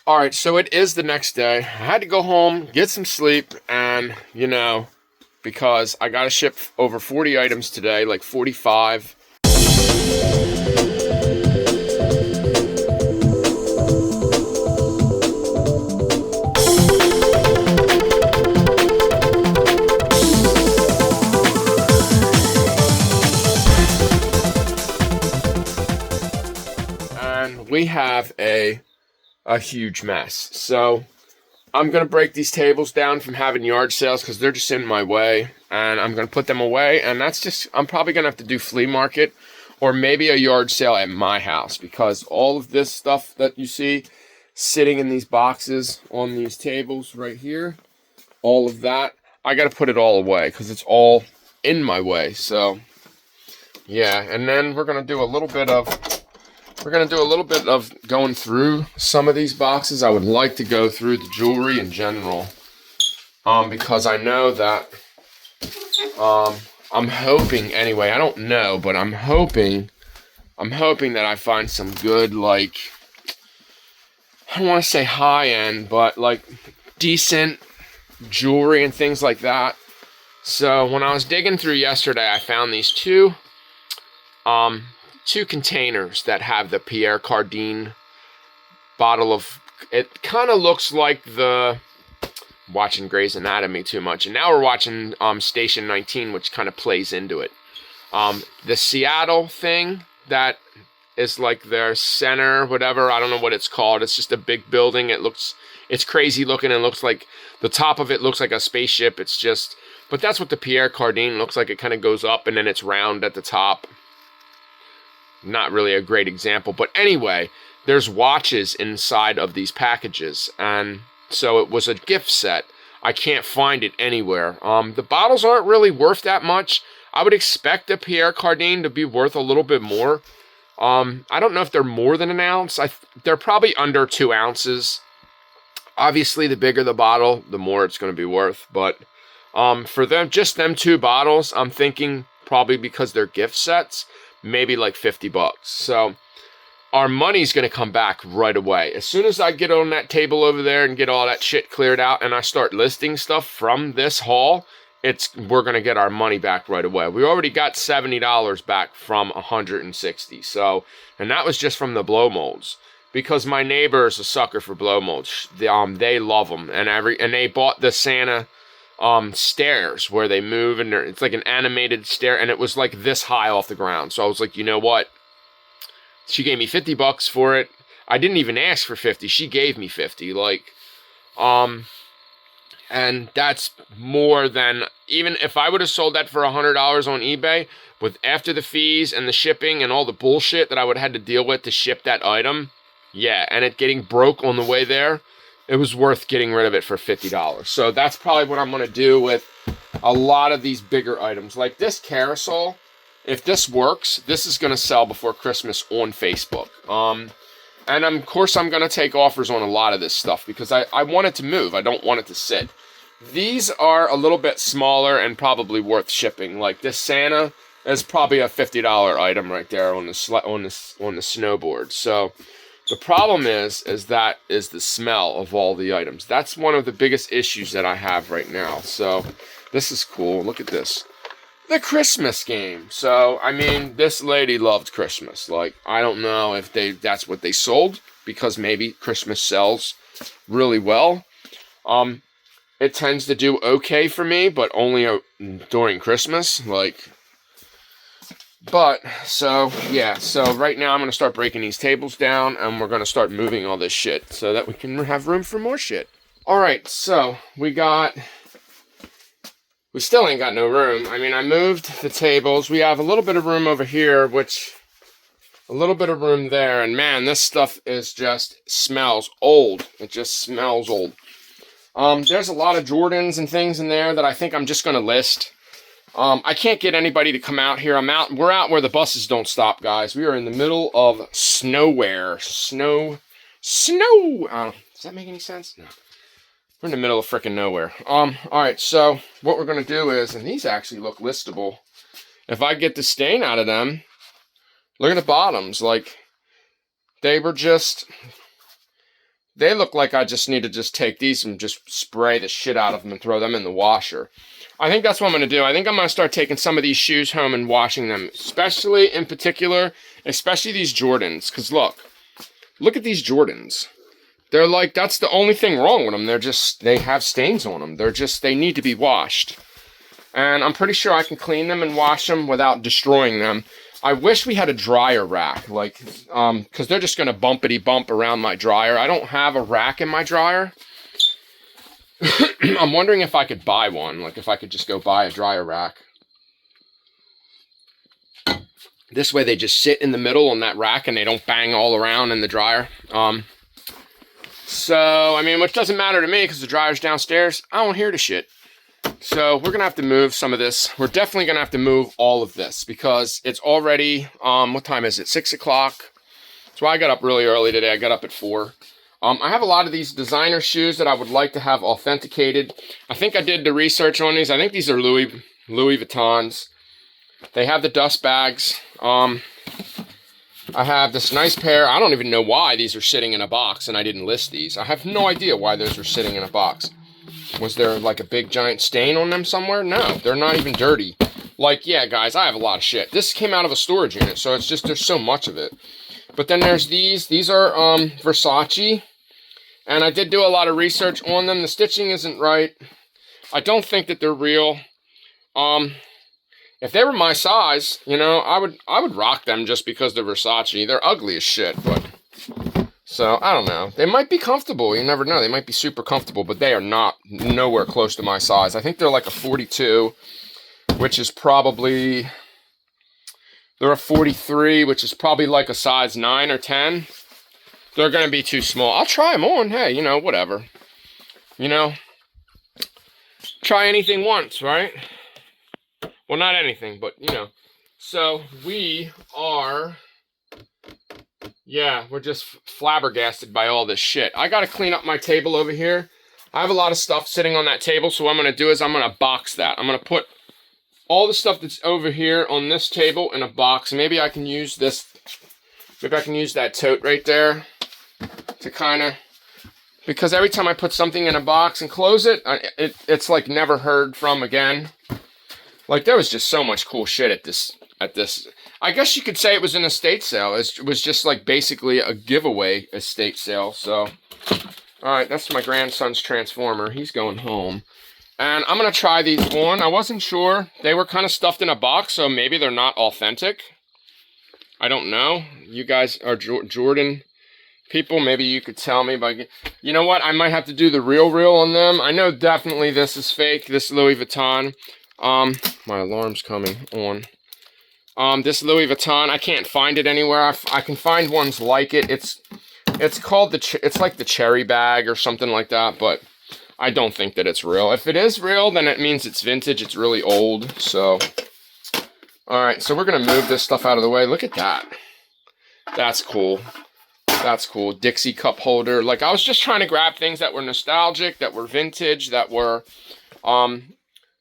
All right, so it is the next day. I had to go home, get some sleep, and, because I got to ship over 40 items today, like 45. And we have a huge mess. So I'm going to break these tables down from having yard sales because they're just in my way. And I'm going to put them away. And I'm probably going to have to do flea market or maybe a yard sale at my house because all of this stuff that you see sitting in these boxes on these tables right here, all of that, I got to put it all away because it's all in my way. So, yeah. And then we're going to do a little bit of going through some of these boxes. I would like to go through the jewelry in general, because I know that, I'm hoping anyway. I don't know, but I'm hoping that I find some good, like, I don't want to say high end, but like decent jewelry and things like that. So when I was digging through yesterday, I found these two containers that have the Pierre Cardin bottle of, it kind of looks like watching Grey's Anatomy too much, and now we're watching Station 19, which kind of plays into it. The Seattle thing that is like their center, whatever, I don't know what it's called. It's just a big building. It's crazy looking and looks like the top of it looks like a spaceship. But that's what the Pierre Cardin looks like. It kind of goes up and then it's round at the top. Not really a great example, but anyway, there's watches inside of these packages, and so it was a gift set. I can't find it anywhere. The bottles aren't really worth that much. I would expect the Pierre Cardin to be worth a little bit more. I don't know if they're more than an ounce. They're probably under 2 ounces. Obviously, the bigger the bottle, the more it's going to be worth. But for just them 2 bottles, I'm thinking probably because they're gift sets, maybe like $50. So our money's going to come back right away. As soon as I get on that table over there and get all that shit cleared out and I start listing stuff from this haul, we're going to get our money back right away. We already got $70 back from 160. So, and that was just from the blow molds because my neighbor is a sucker for blow molds. They love them. And they bought the Santa stairs where they move and it's like an animated stair, and it was like this high off the ground. So I was like, you know what? She gave me $50 for it. I didn't even ask for 50. She gave me 50. And that's more than, even if I would have sold that for $100 on eBay, with after the fees and the shipping and all the bullshit that I would have had to deal with to ship that item, yeah, and it getting broke on the way there, it was worth getting rid of it for $50. So that's probably what I'm going to do with a lot of these bigger items. Like this carousel, if this works, this is going to sell before Christmas on Facebook. And of course, I'm going to take offers on a lot of this stuff because I want it to move. I don't want it to sit. These are a little bit smaller and probably worth shipping. Like this Santa is probably a $50 item right there on the snowboard. So the problem is the smell of all the items. That's one of the biggest issues that I have right now. So this is cool. Look at this. The Christmas game. So, I mean, this lady loved Christmas. Like, I don't know if that's what they sold because maybe Christmas sells really well. It tends to do okay for me, but only during Christmas. So right now I'm going to start breaking these tables down and we're going to start moving all this shit so that we can have room for more shit. All right, so we still ain't got no room. I mean, I moved the tables. We have a little bit of room over here, a little bit of room there, and man, this stuff smells old. It just smells old. There's a lot of Jordans and things in there that I think I'm just going to list. I can't get anybody to come out here. We're out where the buses don't stop, guys. We are in the middle of nowhere. Snow. Does that make any sense? No. We're in the middle of frickin' nowhere. Alright, so what we're going to do is, and these actually look listable. If I get the stain out of them, look at the bottoms. Like, they they look like I just need to just take these and just spray the shit out of them and throw them in the washer. I think that's what I'm going to do. I think I'm going to start taking some of these shoes home and washing them, especially in particular, especially these Jordans. Because look at these Jordans. They're like, that's the only thing wrong with them. They have stains on them. They need to be washed. And I'm pretty sure I can clean them and wash them without destroying them. I wish we had a dryer rack, like, because they're just going to bumpity bump around my dryer. I don't have a rack in my dryer. I'm wondering if I could buy one, like if I could just go buy a dryer rack. This way they just sit in the middle on that rack and they don't bang all around in the dryer. So, I mean, which doesn't matter to me because the dryer's downstairs. I don't hear the shit. So we're going to have to move some of this. We're definitely going to have to move all of this because it's already, what time is it? 6 o'clock. That's why I got up really early today. I got up at 4. I have a lot of these designer shoes that I would like to have authenticated. I think I did the research on these. I think these are Louis Vuittons. They have the dust bags. I have this nice pair. I don't even know why these are sitting in a box and I didn't list these. I have no idea why those are sitting in a box. Was there like a big giant stain on them somewhere? No, they're not even dirty. Like, yeah, guys, I have a lot of shit. This came out of a storage unit, so it's just, there's so much of it. But then there's these. These are Versace. And I did do a lot of research on them. The stitching isn't right. I don't think that they're real. If they were my size, you know, I would rock them just because they're Versace. They're ugly as shit, but so I don't know. They might be comfortable. You never know. They might be super comfortable, but they are not nowhere close to my size. I think they're like a 42, which is probably, they're a 43, which is probably like a size 9 or 10. They're going to be too small. I'll try them on. Hey, you know, whatever. You know, try anything once, right? Well, not anything, but, you know. So, we are, yeah, we're just flabbergasted by all this shit. I got to clean up my table over here. I have a lot of stuff sitting on that table, so what I'm going to do is I'm going to box that. I'm going to put all the stuff that's over here on this table in a box. Maybe I can use this, maybe I can use that tote right there to kind of, because every time I put something in a box and close it, it's like never heard from again. Like, there was just so much cool shit at this. I guess you could say it was an estate sale. It was just like basically a giveaway estate sale. So, all right, that's my grandson's Transformer. He's going home. And I'm going to try these on. I wasn't sure. They were kind of stuffed in a box, so maybe they're not authentic. I don't know. You guys are Jordan people, maybe you could tell me. But you know what? I might have to do the real on them. I know definitely this is fake, this Louis Vuitton. My alarm's coming on. This Louis Vuitton, I can't find it anywhere. I can find ones like it. It's called it's like the cherry bag or something like that, but I don't think that it's real. If it is real, then it means it's vintage. It's really old. So, all right. So we're gonna move this stuff out of the way. Look at that. That's cool. That's cool. Dixie cup holder. Like, I was just trying to grab things that were nostalgic, that were vintage, that were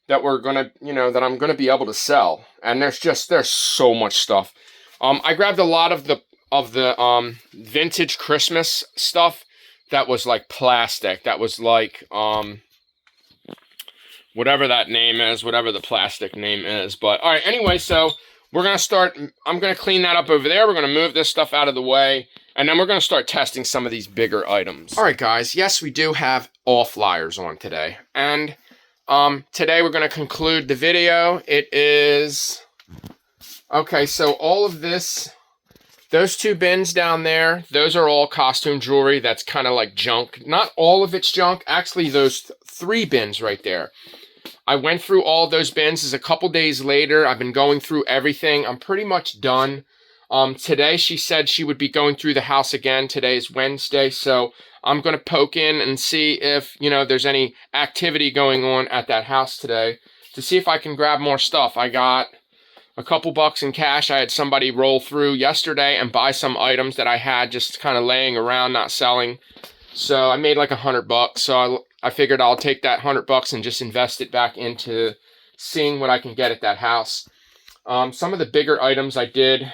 gonna, you know, that I'm gonna be able to sell. And there's so much stuff. I grabbed a lot of the vintage Christmas stuff that was like plastic. That was like whatever that name is, whatever the plastic name is. But all right, anyway, so we're gonna start. I'm gonna clean that up over there. We're gonna move this stuff out of the way, and then we're gonna start testing some of these bigger items. All right, guys. Yes, we do have all flyers on today, and today we're gonna conclude the video. It is okay. So all of this. Those 2 bins down there, those are all costume jewelry that's kind of like junk. Not all of it's junk. Actually, those 3 bins right there. I went through all those bins. It's a couple days later. I've been going through everything. I'm pretty much done. Today, she said she would be going through the house again. Today is Wednesday, so I'm going to poke in and see if, you know, there's any activity going on at that house today to see if I can grab more stuff. I got a couple bucks in cash. I had somebody roll through yesterday and buy some items that I had just kind of laying around, not selling. So I made like $100. So I figured I'll take that $100 and just invest it back into seeing what I can get at that house. Some of the bigger items I did.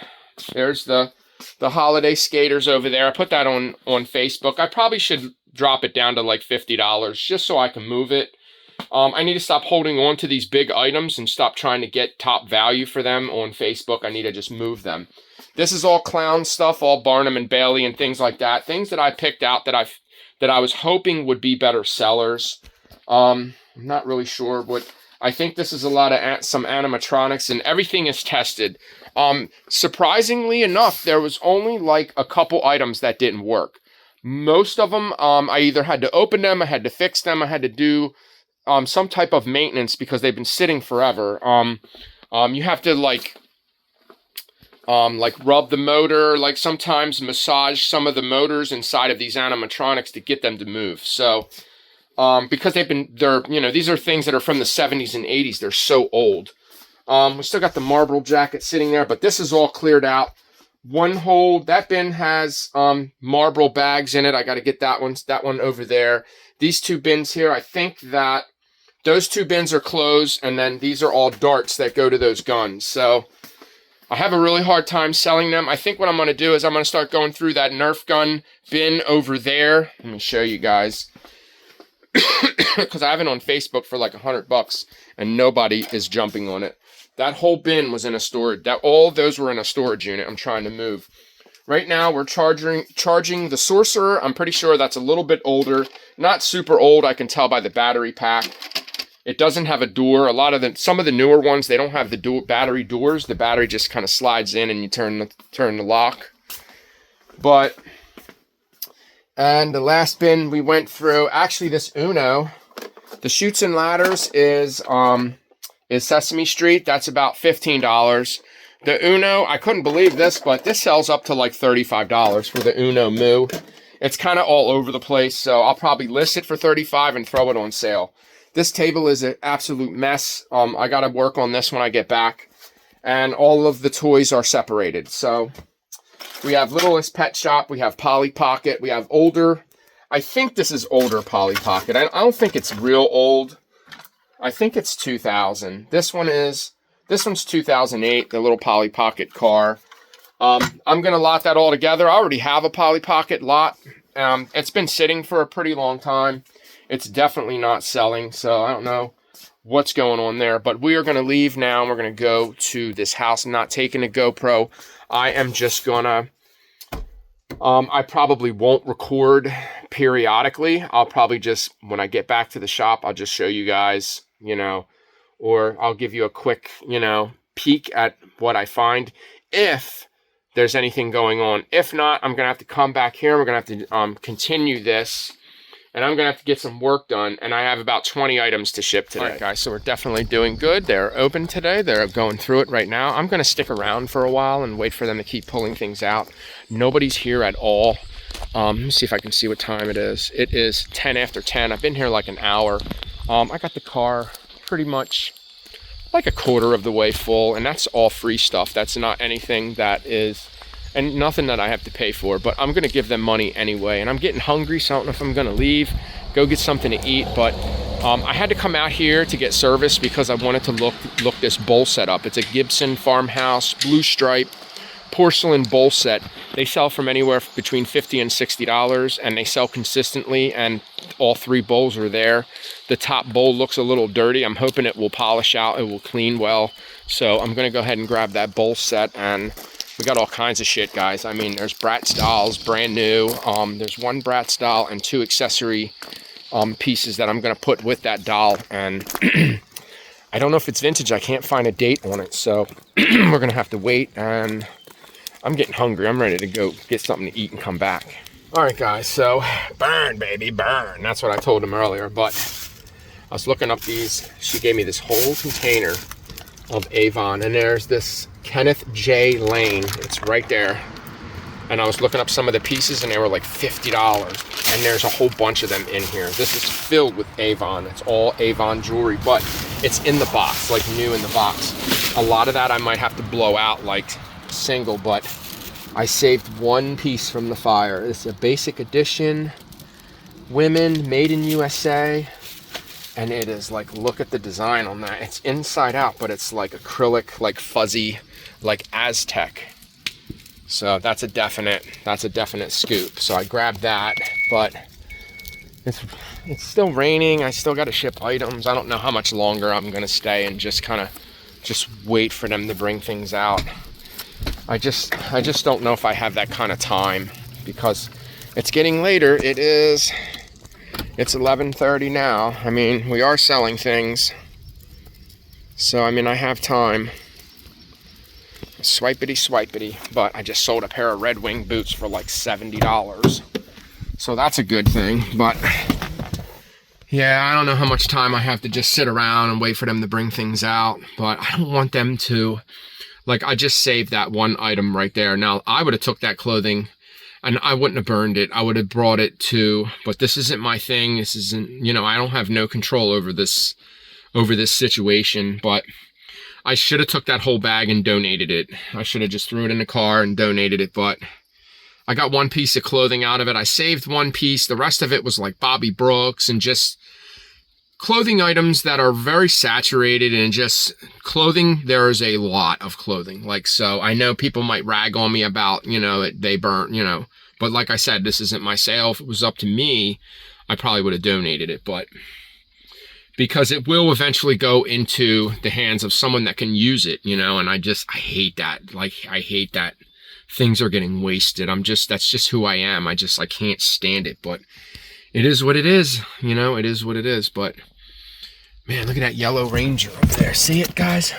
There's the the holiday skaters over there. I put that on Facebook. I probably should drop it down to like $50 just so I can move it. I need to stop holding on to these big items and stop trying to get top value for them on Facebook. I need to just move them. This is all clown stuff, all Barnum and Bailey and things like that. Things that I picked out that I was hoping would be better sellers. I'm not really sure what. I think this is a lot of some animatronics, and everything is tested. Surprisingly enough, there was only like a couple items that didn't work. Most of them, I either had to open them, I had to fix them, I had to do some type of maintenance because they've been sitting forever. You have to like rub the motor, like sometimes massage some of the motors inside of these animatronics to get them to move. So, because these are things that are from the 70s and 80s. They're so old. We still got the marble jacket sitting there, but this is all cleared out. That bin has marble bags in it. I got to get that one over there. These two bins here, I think that those two bins are closed, and then these are all darts that go to those guns. So I have a really hard time selling them. I think what I'm going to do is I'm going to start going through that Nerf gun bin over there. Let me show you guys. Because I have it on Facebook for like $100 and nobody is jumping on it. That whole bin was in a storage. All those were in a storage unit I'm trying to move. Right now we're charging the Sorcerer. I'm pretty sure that's a little bit older. Not super old, I can tell by the battery pack. It doesn't have a door. Some of the newer ones, they don't have the battery doors. The battery just kind of slides in and you turn the lock. And the last bin we went through, actually this Uno, the Chutes and Ladders is Sesame Street. That's about $15. The Uno, I couldn't believe this, but this sells up to like $35 for the Uno Moo. It's kind of all over the place, so I'll probably list it for $35 and throw it on sale. This table is an absolute mess. I got to work on this when I get back. And all of the toys are separated. So we have Littlest Pet Shop. We have Polly Pocket. We have older. I think this is older Polly Pocket. I don't think it's real old. I think it's 2000. This one's 2008, the little Polly Pocket car. I'm going to lot that all together. I already have a Polly Pocket lot. It's been sitting for a pretty long time. It's definitely not selling, so I don't know what's going on there. But we are going to leave now, and we're going to go to this house. I'm not taking a GoPro. I am just going to... I probably won't record periodically. I'll probably just, when I get back to the shop, I'll just show you guys, or I'll give you a quick, peek at what I find if there's anything going on. If not, I'm going to have to come back here. We're going to have to continue this. And I'm going to have to get some work done. And I have about 20 items to ship today. All right, guys, so we're definitely doing good. They're open today. They're going through it right now. I'm going to stick around for a while and wait for them to keep pulling things out. Nobody's here at all. Let me see if I can see what time it is. It is 10 after 10. I've been here like an hour. I got the car pretty much like a quarter of the way full. And that's all free stuff. That's not anything that is... and nothing that I have to pay for, but I'm going to give them money anyway. And I'm getting hungry, so I don't know if I'm going to leave, go get something to eat. But I had to come out here to get service because I wanted to look this bowl set up. It's a Gibson Farmhouse Blue Stripe porcelain bowl set. They sell from anywhere between $50 and $60, and they sell consistently, and all three bowls are there. The top bowl looks a little dirty. I'm hoping it will polish out, it will clean well. So I'm going to go ahead and grab that bowl set, and we got all kinds of shit, guys. I mean, there's Bratz dolls, brand new. There's one Bratz doll and two accessory pieces that I'm going to put with that doll. And I don't know if it's vintage. I can't find a date on it. So we're going to have to wait. And I'm getting hungry. I'm ready to go get something to eat and come back. All right, guys. So burn, baby, burn. That's what I told him earlier. But I was looking up these. She gave me this whole container of Avon. And there's this Kenneth J. Lane. It's right there. And I was looking up some of the pieces and they were like $50. And there's a whole bunch of them in here. This is filled with Avon. It's all Avon jewelry, but it's in the box, like new in the box. A lot of that I might have to blow out like single, but I saved one piece from the fire. It's a basic edition, women, made in USA. And it is like, look at the design on that. It's inside out, but it's like acrylic, like fuzzy, like Aztec. So that's a definite scoop. So I grabbed that, but it's still raining. I still got to ship items. I don't know how much longer I'm gonna stay and just wait for them to bring things out. I just don't know if I have that kind of time, because it's getting later. It's 11:30 now. I mean, we are selling things, so I mean, I have time. Swipity, but I just sold a pair of Red Wing boots for like $70. So that's a good thing, but yeah, I don't know how much time I have to just sit around and wait for them to bring things out, but I don't want them to, like, I just saved that one item right there. Now, I would have took that clothing and I wouldn't have burned it. I would have brought it to, but this isn't my thing. This isn't, you know, I don't have no control over this situation, but I should have took that whole bag and donated it. I should have just threw it in the car and donated it, but I got one piece of clothing out of it. I saved one piece. The rest of it was like Bobby Brooks and just clothing items that are very saturated, and just clothing. There is a lot of clothing. Like, so I know people might rag on me about, you know, they burnt, you know, but like I said, this isn't my sale. If it was up to me, I probably would have donated it, but because it will eventually go into the hands of someone that can use it, you know, and I hate that. Like, I hate that things are getting wasted. That's just who I am. I can't stand it, but it is what it is, you know, it is what it is. But man, look at that yellow Ranger over there. See it, guys?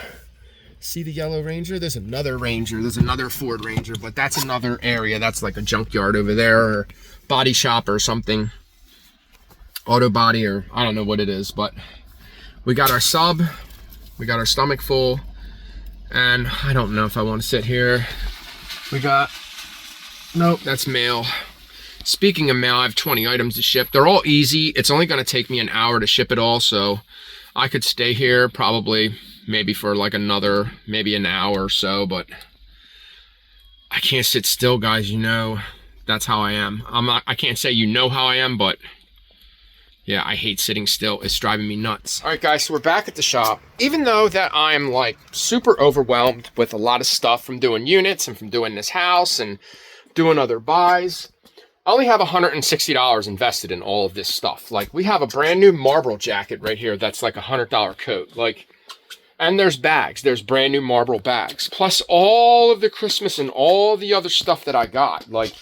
See the yellow Ranger? There's another Ranger. There's another Ford Ranger, but that's another area. That's like a junkyard over there, or body shop or something. Auto body, or I don't know what it is, but we got our sub, we got our stomach full, and I don't know if I want to sit here. Nope, that's mail. Speaking of mail, I have 20 items to ship. They're all easy. It's only going to take me an hour to ship it all, so I could stay here probably maybe for like maybe an hour or so, but I can't sit still, guys. You know, that's how I am. I can't say you know how I am, but yeah, I hate sitting still. It's driving me nuts. All right, guys, so we're back at the shop. Even though that I'm like super overwhelmed with a lot of stuff from doing units and from doing this house and doing other buys, I only have $160 invested in all of this stuff. Like, we have a brand new Marlboro jacket right here that's like a $100 coat. Like, and there's bags. There's brand new Marlboro bags. Plus all of the Christmas and all the other stuff that I got. Like,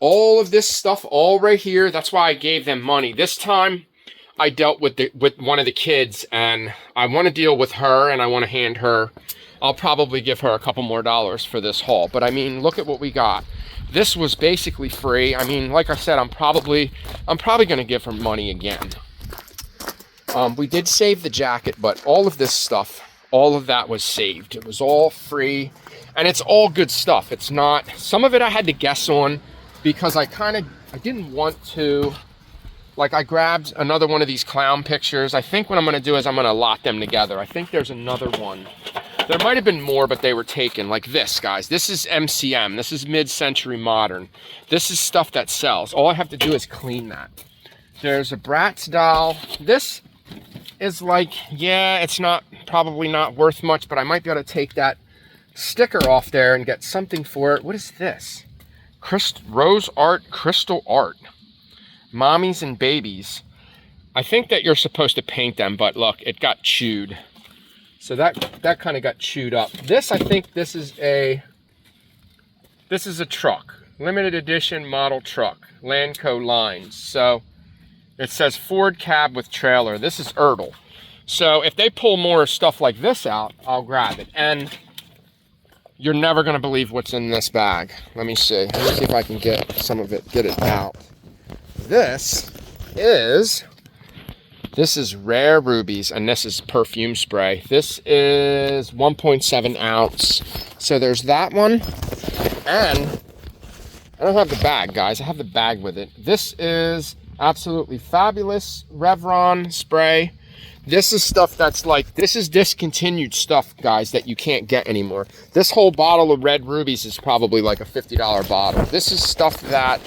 all of this stuff all right here. That's why I gave them money. This time I dealt with one of the kids, and I want to deal with her, and I want to hand her. I'll probably give her a couple more dollars for this haul. But I mean, look at what we got. This was basically free. I mean, like I said, I'm probably going to give her money again. We did save the jacket, but all of this stuff, all of that was saved. It was all free, and it's all good stuff. It's not, some of it I had to guess on, because I didn't want to, like, I grabbed another one of these clown pictures. I think what I'm going to do is I'm going to lot them together. I think there's another one. There might have been more, but they were taken. Like this, guys. This is MCM. This is mid-century modern. This is stuff that sells. All I have to do is clean that. There's a Bratz doll. This is like, yeah, it's probably not worth much, but I might be able to take that sticker off there and get something for it. What is this? Rose art, crystal art. Mommies and babies. I think that you're supposed to paint them, but look, it got chewed. So that kind of got chewed up. This, I think this is a truck. Limited edition model truck. Landco lines. So it says Ford cab with trailer. This is Ertl. So if they pull more stuff like this out, I'll grab it. And you're never going to believe what's in this bag. Let me see. Let me see if I can get some of it, get it out. This is Rare Rubies, and this is perfume spray. This is 1.7 ounce. So there's that one. And I don't have the bag, guys. I have the bag with it. This is absolutely fabulous Revron spray. This is stuff that's like, this is discontinued stuff, guys, that you can't get anymore. This whole bottle of Red Rubies is probably like a $50 bottle. This is stuff that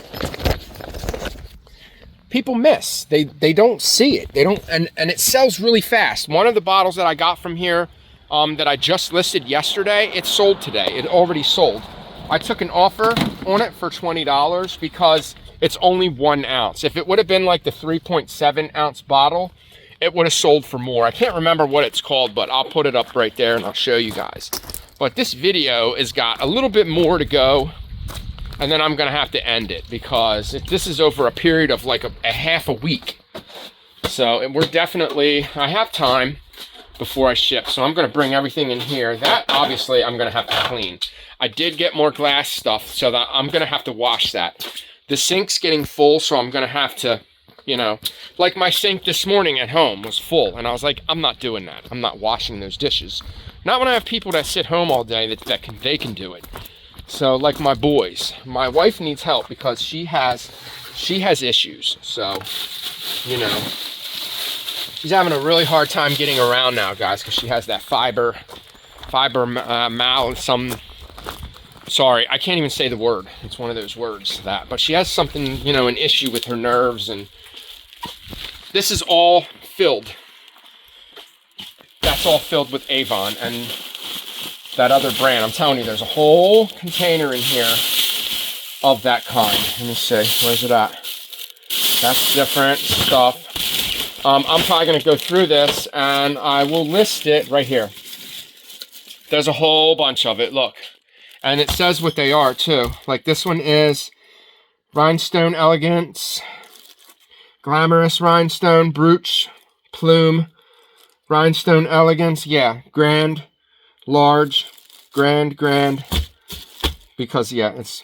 people miss. They don't see it. They don't, and it sells really fast. One of the bottles that I got from here that I just listed yesterday, it sold today. It already sold. I took an offer on it for $20 because it's only 1 ounce. If it would have been like the 3.7 ounce bottle, it would have sold for more. I can't remember what it's called, but I'll put it up right there and I'll show you guys. But this video has got a little bit more to go, and then I'm gonna have to end it because this is over a period of like a half a week. So we're definitely, I have time before I ship, so I'm gonna bring everything in here. That obviously I'm gonna have to clean. I did get more glass stuff, so that I'm gonna have to wash that. The sink's getting full, so I'm gonna have to, you know, like my sink this morning at home was full, and I was like, I'm not doing that. I'm not washing those dishes. Not when I have people that sit home all day they can do it. So like my boys, my wife needs help because she has issues. So, you know, she's having a really hard time getting around now, guys, because she has that sorry, I can't even say the word. It's one of those words but she has something, you know, an issue with her nerves, and this is all filled. That's all filled with Avon and that other brand. I'm telling you, there's a whole container in here of that kind. Let me see, where's it at? That's different stuff. I'm probably gonna go through this and I will list it right here. There's a whole bunch of it, look. And it says what they are too. Like this one is Rhinestone Elegance, Glamorous Rhinestone, Brooch, Plume, Rhinestone Elegance, yeah, Grand, Large, Grand, because yeah, it's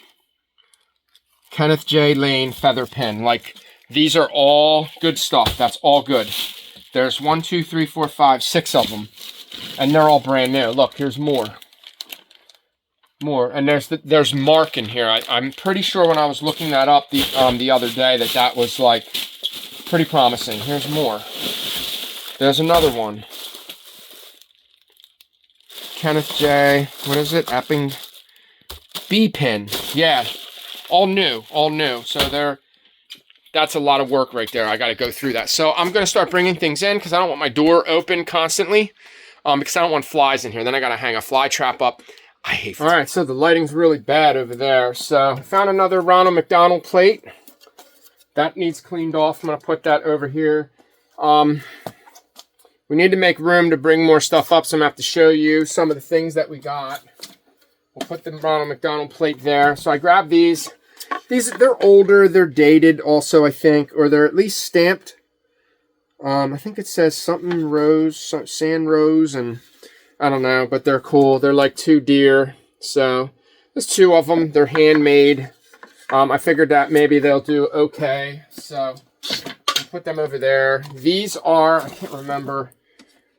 Kenneth J. Lane Feather Pen. Like, these are all good stuff. That's all good. There's 1, 2, 3, 4, 5, 6 of them. And they're all brand new. Look, here's more. And there's Mark in here. I'm pretty sure when I was looking that up the other day that was like pretty promising. Here's more. There's another one. Kenneth J. What is it? Epping B Pen. Yeah. All new. So that's a lot of work right there. I got to go through that. So I'm going to start bringing things in because I don't want my door open constantly. Because I don't want flies in here. Then I got to hang a fly trap up. I hate flies. All right, so the lighting's really bad over there. So I found another Ronald McDonald plate. That needs cleaned off. I'm going to put that over here. We need to make room to bring more stuff up, so I'm going to have to show you some of the things that we got. We'll put the Ronald McDonald plate there. So I grabbed these. They're older. They're dated also, I think, or they're at least stamped. I think it says something rose, sand rose, and I don't know, but they're cool. They're like 2 deer. So there's 2 of them. They're handmade. I figured that maybe they'll do okay. So I'll put them over there. These are, I can't remember.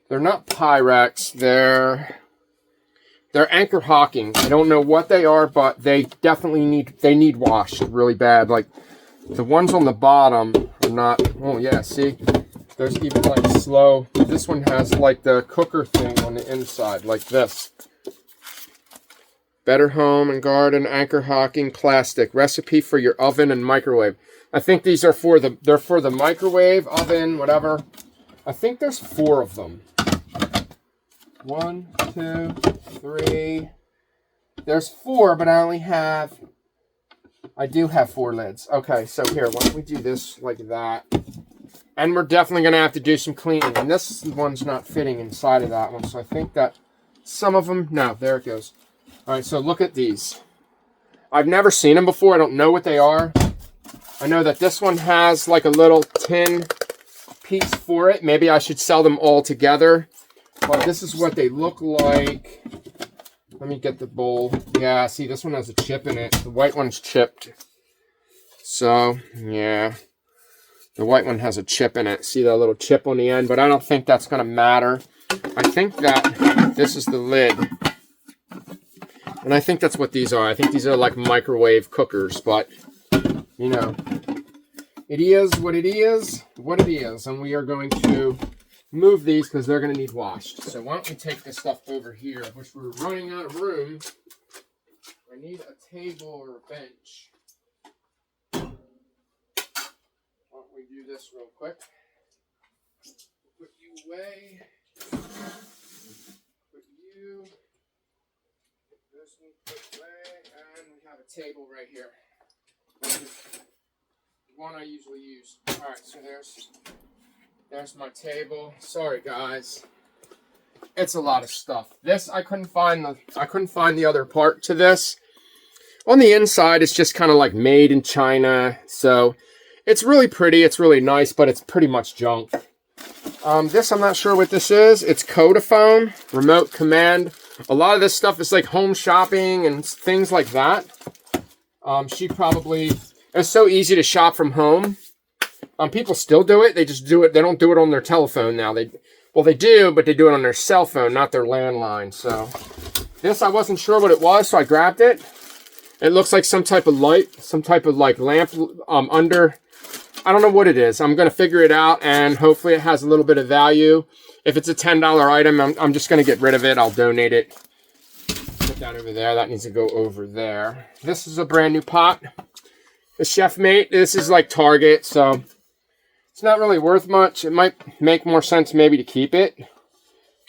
They're not Pyrex. They're Anchor Hawking. I don't know what they are, but they definitely need washed really bad. Like the ones on the bottom are not. Oh yeah, see, there's even like slow. This one has like the cooker thing on the inside, like this. Better Home and Garden Anchor Hawking plastic recipe for your oven and microwave. I think these are for the microwave, oven, whatever. I think there's 4 of them. 1, 2, 3. There's 4, but I do have 4 lids. Okay, so here, why don't we do this like that? And we're definitely going to have to do some cleaning. And this one's not fitting inside of that one, so I think that some of them, no, there it goes. All right, so look at these. I've never seen them before. I don't know what they are. I know that this one has like a little tin piece for it. Maybe I should sell them all together. But this is what they look like. Let me get the bowl. Yeah, see, this one has a chip in it. The white one's chipped. So, yeah. The white one has a chip in it. See that little chip on the end? But I don't think that's going to matter. I think that this is the lid. And I think that's what these are. I think these are like microwave cookers. But, you know, it is what it is. And we are going to move these because they're going to need washed. So why don't we take this stuff over here, which we're running out of room. I need a table or a bench. Why don't we do this real quick? Put you away. Put you. This one put away. And table right here. This is the one I usually use. Alright, so there's my table. Sorry guys. It's a lot of stuff. This I couldn't find the other part to this. On the inside it's just kind of like made in China. So it's really pretty, it's really nice, but it's pretty much junk. This I'm not sure what this is. It's Codaphone, remote command. A lot of this stuff is like home shopping and things like that. It's so easy to shop from home. People still do it. They just do it. They don't do it on their telephone now. They do, but they do it on their cell phone, not their landline. So this, I wasn't sure what it was, so I grabbed it. It looks like some type of light, some type of like lamp under. I don't know what it is. I'm going to figure it out, and hopefully it has a little bit of value. If it's a $10 item, I'm just going to get rid of it. I'll donate it. Put that over there. That needs to go over there. This is a brand new pot. The Chef Mate. This is like Target, so it's not really worth much. It might make more sense maybe to keep it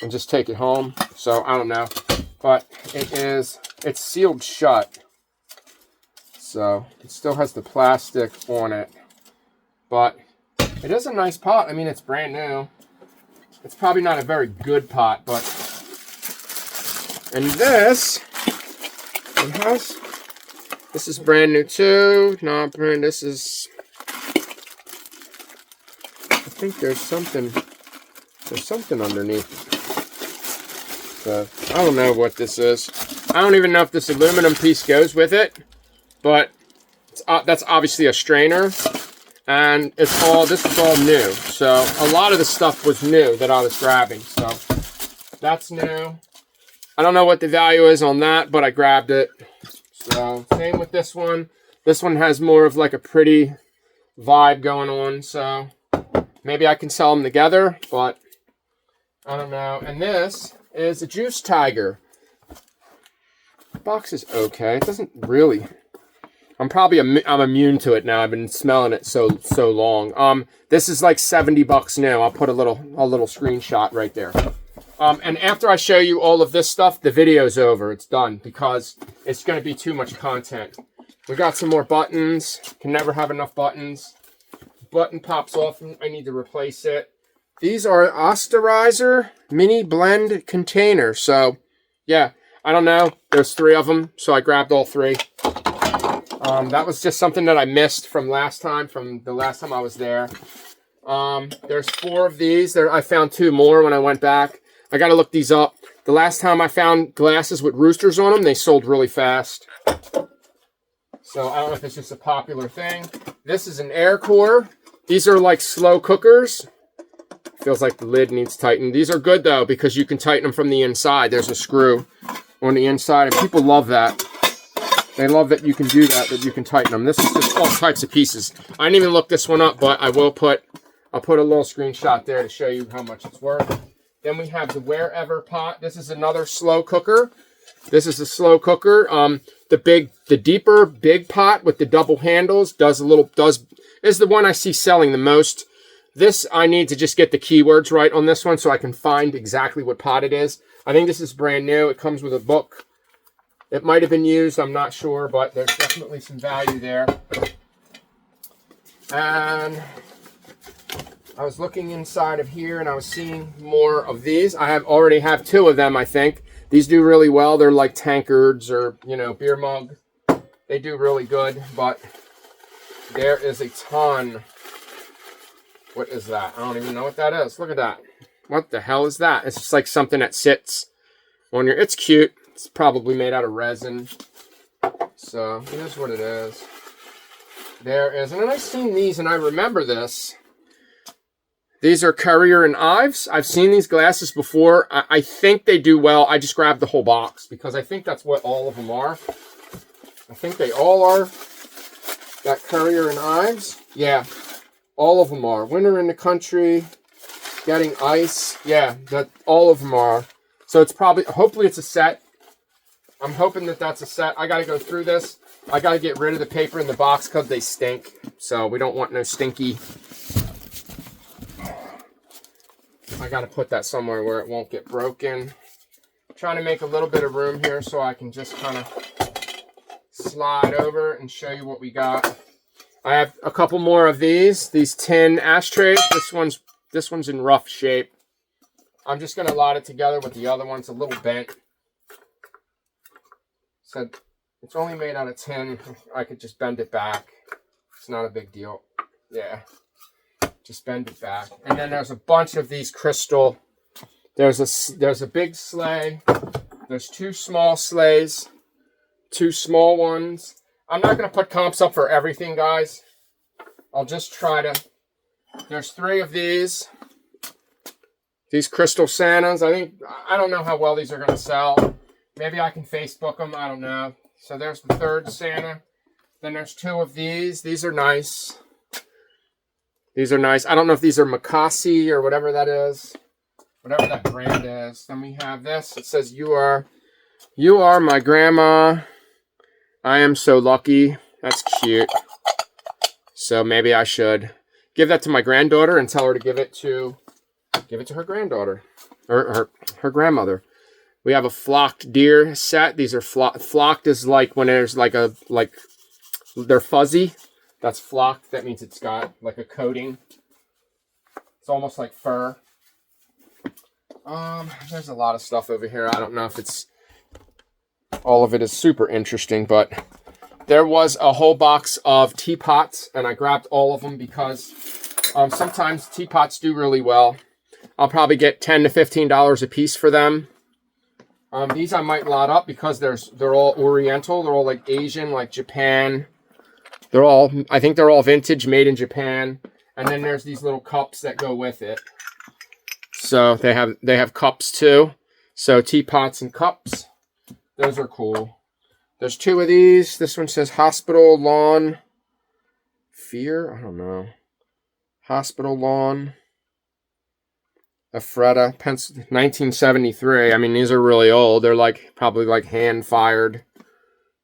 and just take it home. So I don't know. But it's sealed shut. So it still has the plastic on it. But it is a nice pot. I mean, it's brand new. It's probably not a very good pot, but... And this is brand new too. Not brand, this is... I think there's something underneath. So, I don't know what this is. I don't even know if this aluminum piece goes with it, but that's obviously a strainer. And this is all new. So a lot of the stuff was new that I was grabbing. So that's new. I don't know what the value is on that, but I grabbed it. So same with this one. This one has more of like a pretty vibe going on. So maybe I can sell them together, but I don't know. And this is a Juice Tiger. The box is okay. It doesn't really... I'm immune to it now. I've been smelling it so long. This is like $70 new. I'll put a little screenshot right there. And after I show you all of this stuff, the video's over. It's done because it's going to be too much content. We got some more buttons. Can never have enough buttons. Button pops off and I need to replace it. These are Osterizer mini blend container. So yeah, I don't know. There's 3 of them. So I grabbed all 3. That was just something that I missed from the last time I was there. There's 4 of these. I found 2 more when I went back. I got to look these up. The last time I found glasses with roosters on them, they sold really fast. So I don't know if it's just a popular thing. This is an air core. These are like slow cookers. Feels like the lid needs tightened. These are good though because you can tighten them from the inside. There's a screw on the inside and people love that. They love that you can do that you can tighten them. This is just all types of pieces. I didn't even look this one up, but I'll put a little screenshot there to show you how much it's worth. Then we have the Wherever pot. This is another slow cooker. This is a slow cooker. The deeper big pot with the double handles is the one I see selling the most. This, I need to just get the keywords right on this one so I can find exactly what pot it is. I think this is brand new. It comes with a book. It might have been used, I'm not sure, but there's definitely some value there. And I was looking inside of here and I was seeing more of these. I already have 2 of them, I think. These do really well. They're like tankards or, beer mug. They do really good, but there is a ton. What is that? I don't even know what that is. Look at that. What the hell is that? It's just like something that sits on your... It's cute. It's probably made out of resin. So here's what it is. There is, and I've seen these and I remember this. These are Currier and Ives. I've seen these glasses before. I think they do well. I just grabbed the whole box because I think that's what all of them are. I think they all are. Got Currier and Ives. Yeah, all of them are. Winter in the Country, Getting Ice. Yeah, all of them are. So it's probably, hopefully it's a set. I'm hoping that that's a set. I got to go through this. I got to get rid of the paper in the box because they stink. So we don't want no stinky. I got to put that somewhere where it won't get broken. I'm trying to make a little bit of room here so I can just kind of slide over and show you what we got. I have a couple more of these tin ashtrays. This one's in rough shape. I'm just gonna lot it together with the other one's a little bent. So it's only made out of tin. I could just bend it back. It's not a big deal. Yeah, just bend it back. And then there's a bunch of these crystal. There's a big sleigh. There's 2 small sleighs, 2 small ones. I'm not going to put comps up for everything, guys. I'll just try to. There's 3 of these. These crystal Santas. I don't know how well these are going to sell. Maybe I can Facebook them. I don't know. So there's the 3rd Santa. Then there's 2 of these. These are nice. These are nice. I don't know if these are Makasi or whatever that is. Whatever that brand is. Then we have this. It says, you are my grandma. I am so lucky. That's cute. So maybe I should give that to my granddaughter and tell her to give it to her granddaughter. Or her grandmother. We have a flocked deer set. These are flocked is like when there's like they're fuzzy. That's flocked. That means it's got like a coating. It's almost like fur. There's a lot of stuff over here. I don't know if all of it is super interesting, but there was a whole box of teapots, and I grabbed all of them because sometimes teapots do really well. I'll probably get $10 to $15 a piece for them. These I might lot up because they're all Oriental. They're all like Asian, like Japan. I think they're all vintage, made in Japan. And then there's these little cups that go with it. So they have cups too. So teapots and cups. Those are cool. There's 2 of these. This one says Hospital Lawn Fear. I don't know. Hospital Lawn. Ephrata, 1973. I mean, these are really old. They're probably hand-fired,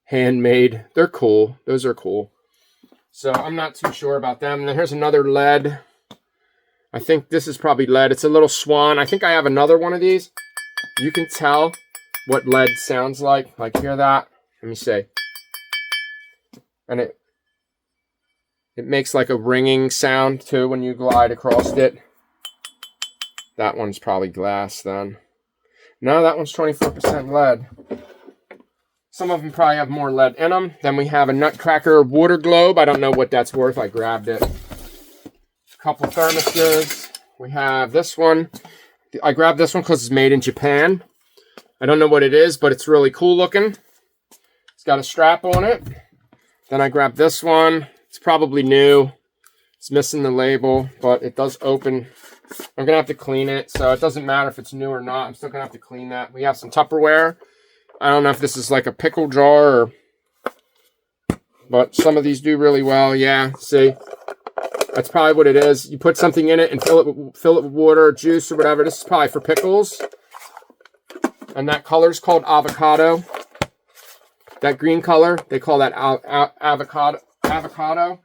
handmade. They're cool. Those are cool. So I'm not too sure about them. And then here's another lead. I think this is probably lead. It's a little swan. I think I have another one of these. You can tell what lead sounds like. Like, hear that? Let me see. And it makes like a ringing sound too when you glide across it. That one's probably glass then. No, that one's 24% lead. Some of them probably have more lead in them. Then we have a Nutcracker water globe. I don't know what that's worth. I grabbed it. A couple thermoses. We have this one. I grabbed this one because it's made in Japan. I don't know what it is, but it's really cool looking. It's got a strap on it. Then I grabbed this one. It's probably new. It's missing the label, but it does open. I'm going to have to clean it, so it doesn't matter if it's new or not. I'm still going to have to clean that. We have some Tupperware. I don't know if this is like a pickle jar, but some of these do really well. Yeah, see? That's probably what it is. You put something in it and fill it with water or juice or whatever. This is probably for pickles. And that color is called avocado. That green color, they call that avocado. All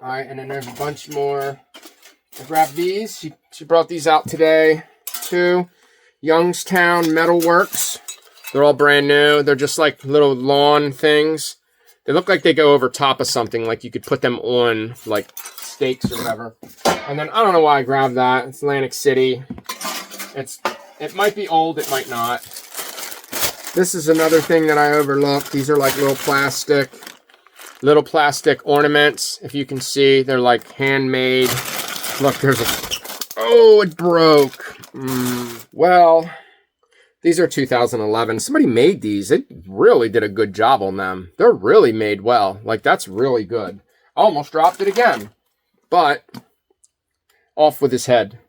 right, and then there's a bunch more. I grabbed these. She brought these out today, too. Youngstown Metalworks. They're all brand new. They're just like little lawn things. They look like they go over top of something, like you could put them on like steaks or whatever. And then I don't know why I grabbed that. It's Atlantic City. It might be old, it might not. This is another thing that I overlooked. These are like little plastic ornaments. If you can see, they're like handmade. Look, there's oh, it broke. Well, these are 2011. Somebody made these. It really did a good job on them. They're really made well. Like, that's really good. I almost dropped it again. But, off with his head.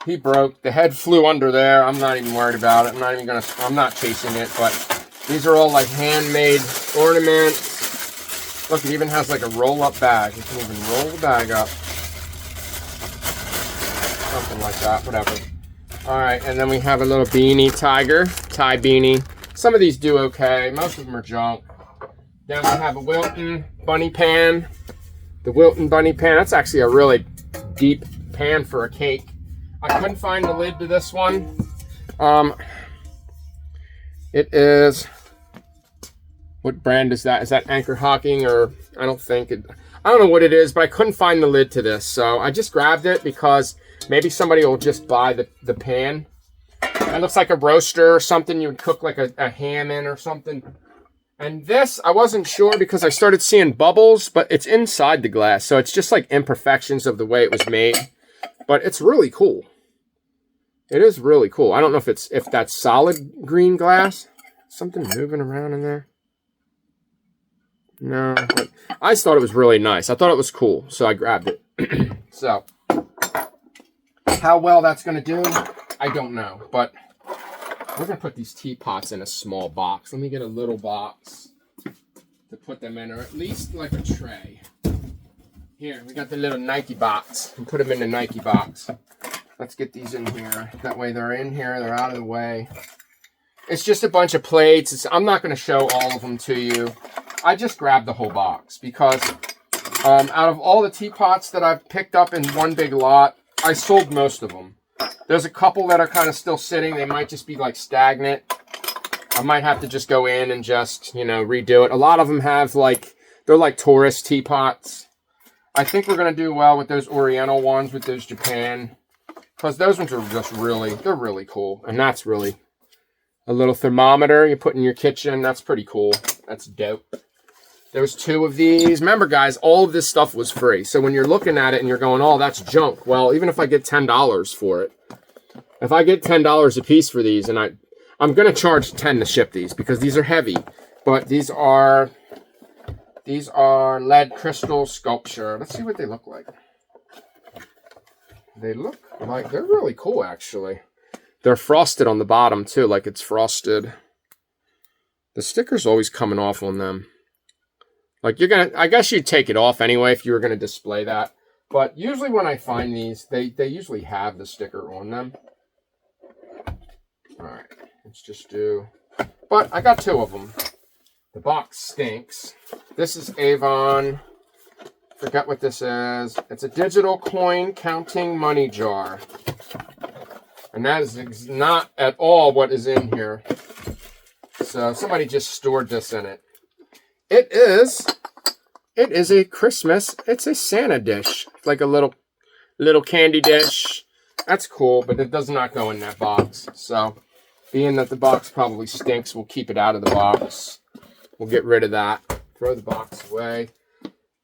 He broke. The head flew under there. I'm not even worried about it. I'm not chasing it. But these are all like handmade ornaments. Look, it even has like a roll-up bag. You can even roll the bag up. Something like that, whatever. Alright, and then we have a little beanie tiger, tie beanie. Some of these do okay, most of them are junk. Then we have a Wilton bunny pan. The Wilton bunny pan, that's actually a really deep pan for a cake. I couldn't find the lid to this one. It is What brand is that? Is that Anchor Hocking, or I don't think it, I don't know what it is, but I couldn't find the lid to this. So I just grabbed it because maybe somebody will just buy the pan. It looks like a roaster or something you would cook like a ham in or something. And this, I wasn't sure because I started seeing bubbles, but it's inside the glass. So it's just like imperfections of the way it was made. But it's really cool. It is really cool. I don't know if that's solid green glass. Something moving around in there. No, but I just thought it was really nice. I thought it was cool, so I grabbed it. So, how well that's going to do, I don't know. But we're going to put these teapots in a small box. Let me get a little box to put them in, or at least like a tray. Here, we got the little Nike box. And put them in the Nike box. Let's get these in here. That way they're in here. They're out of the way. It's just a bunch of plates. I'm not going to show all of them to you. I just grabbed the whole box because out of all the teapots that I've picked up in one big lot, I sold most of them. There's a couple that are kind of still sitting. They might just be like stagnant. I might have to just go in and just, you know, redo it. A lot of them have like, they're like tourist teapots. I think we're going to do well with those Oriental ones, with those Japan. Because those ones are just really, they're really cool. And that's really a little thermometer you put in your kitchen. That's pretty cool. That's dope. There's 2 of these. Remember, guys, all of this stuff was free. So when you're looking at it and you're going, oh, that's junk. Well, even if I get $10 for it, if I get $10 a piece for these, and I'm going to charge 10 to ship these because these are heavy. But these are lead crystal sculpture. Let's see what they look like. They look like, they're really cool, actually. They're frosted on the bottom, too, like it's frosted. The sticker's always coming off on them. Like, I guess you'd take it off anyway if you were going to display that. But usually when I find these, they usually have the sticker on them. All right, let's just do... But I got 2 of them. The box stinks. This is Avon. Forget what this is. It's a digital coin counting money jar. And that is not at all what is in here. So somebody just stored this in it. It is a Christmas, it's a Santa dish. Like a little candy dish. That's cool, but it does not go in that box. So, being that the box probably stinks, we'll keep it out of the box. We'll get rid of that. Throw the box away.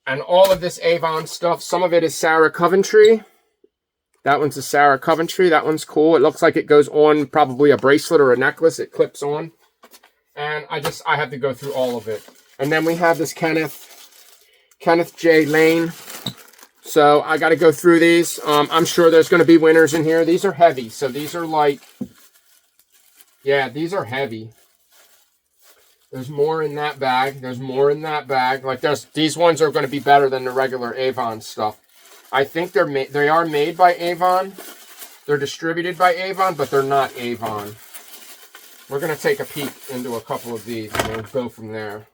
And all of this Avon stuff, some of it is Sarah Coventry. That one's a Sarah Coventry. That one's cool. It looks like it goes on probably a bracelet or a necklace. It clips on. And I have to go through all of it. And then we have this Kenneth J. Lane. So I got to go through these. I'm sure there's going to be winners in here. These are heavy. So these are like, yeah, these are heavy. There's more in that bag. There's more in that bag. Like these ones are going to be better than the regular Avon stuff. I think they are made by Avon. They're distributed by Avon, but they're not Avon. We're going to take a peek into a couple of these and we'll go from there.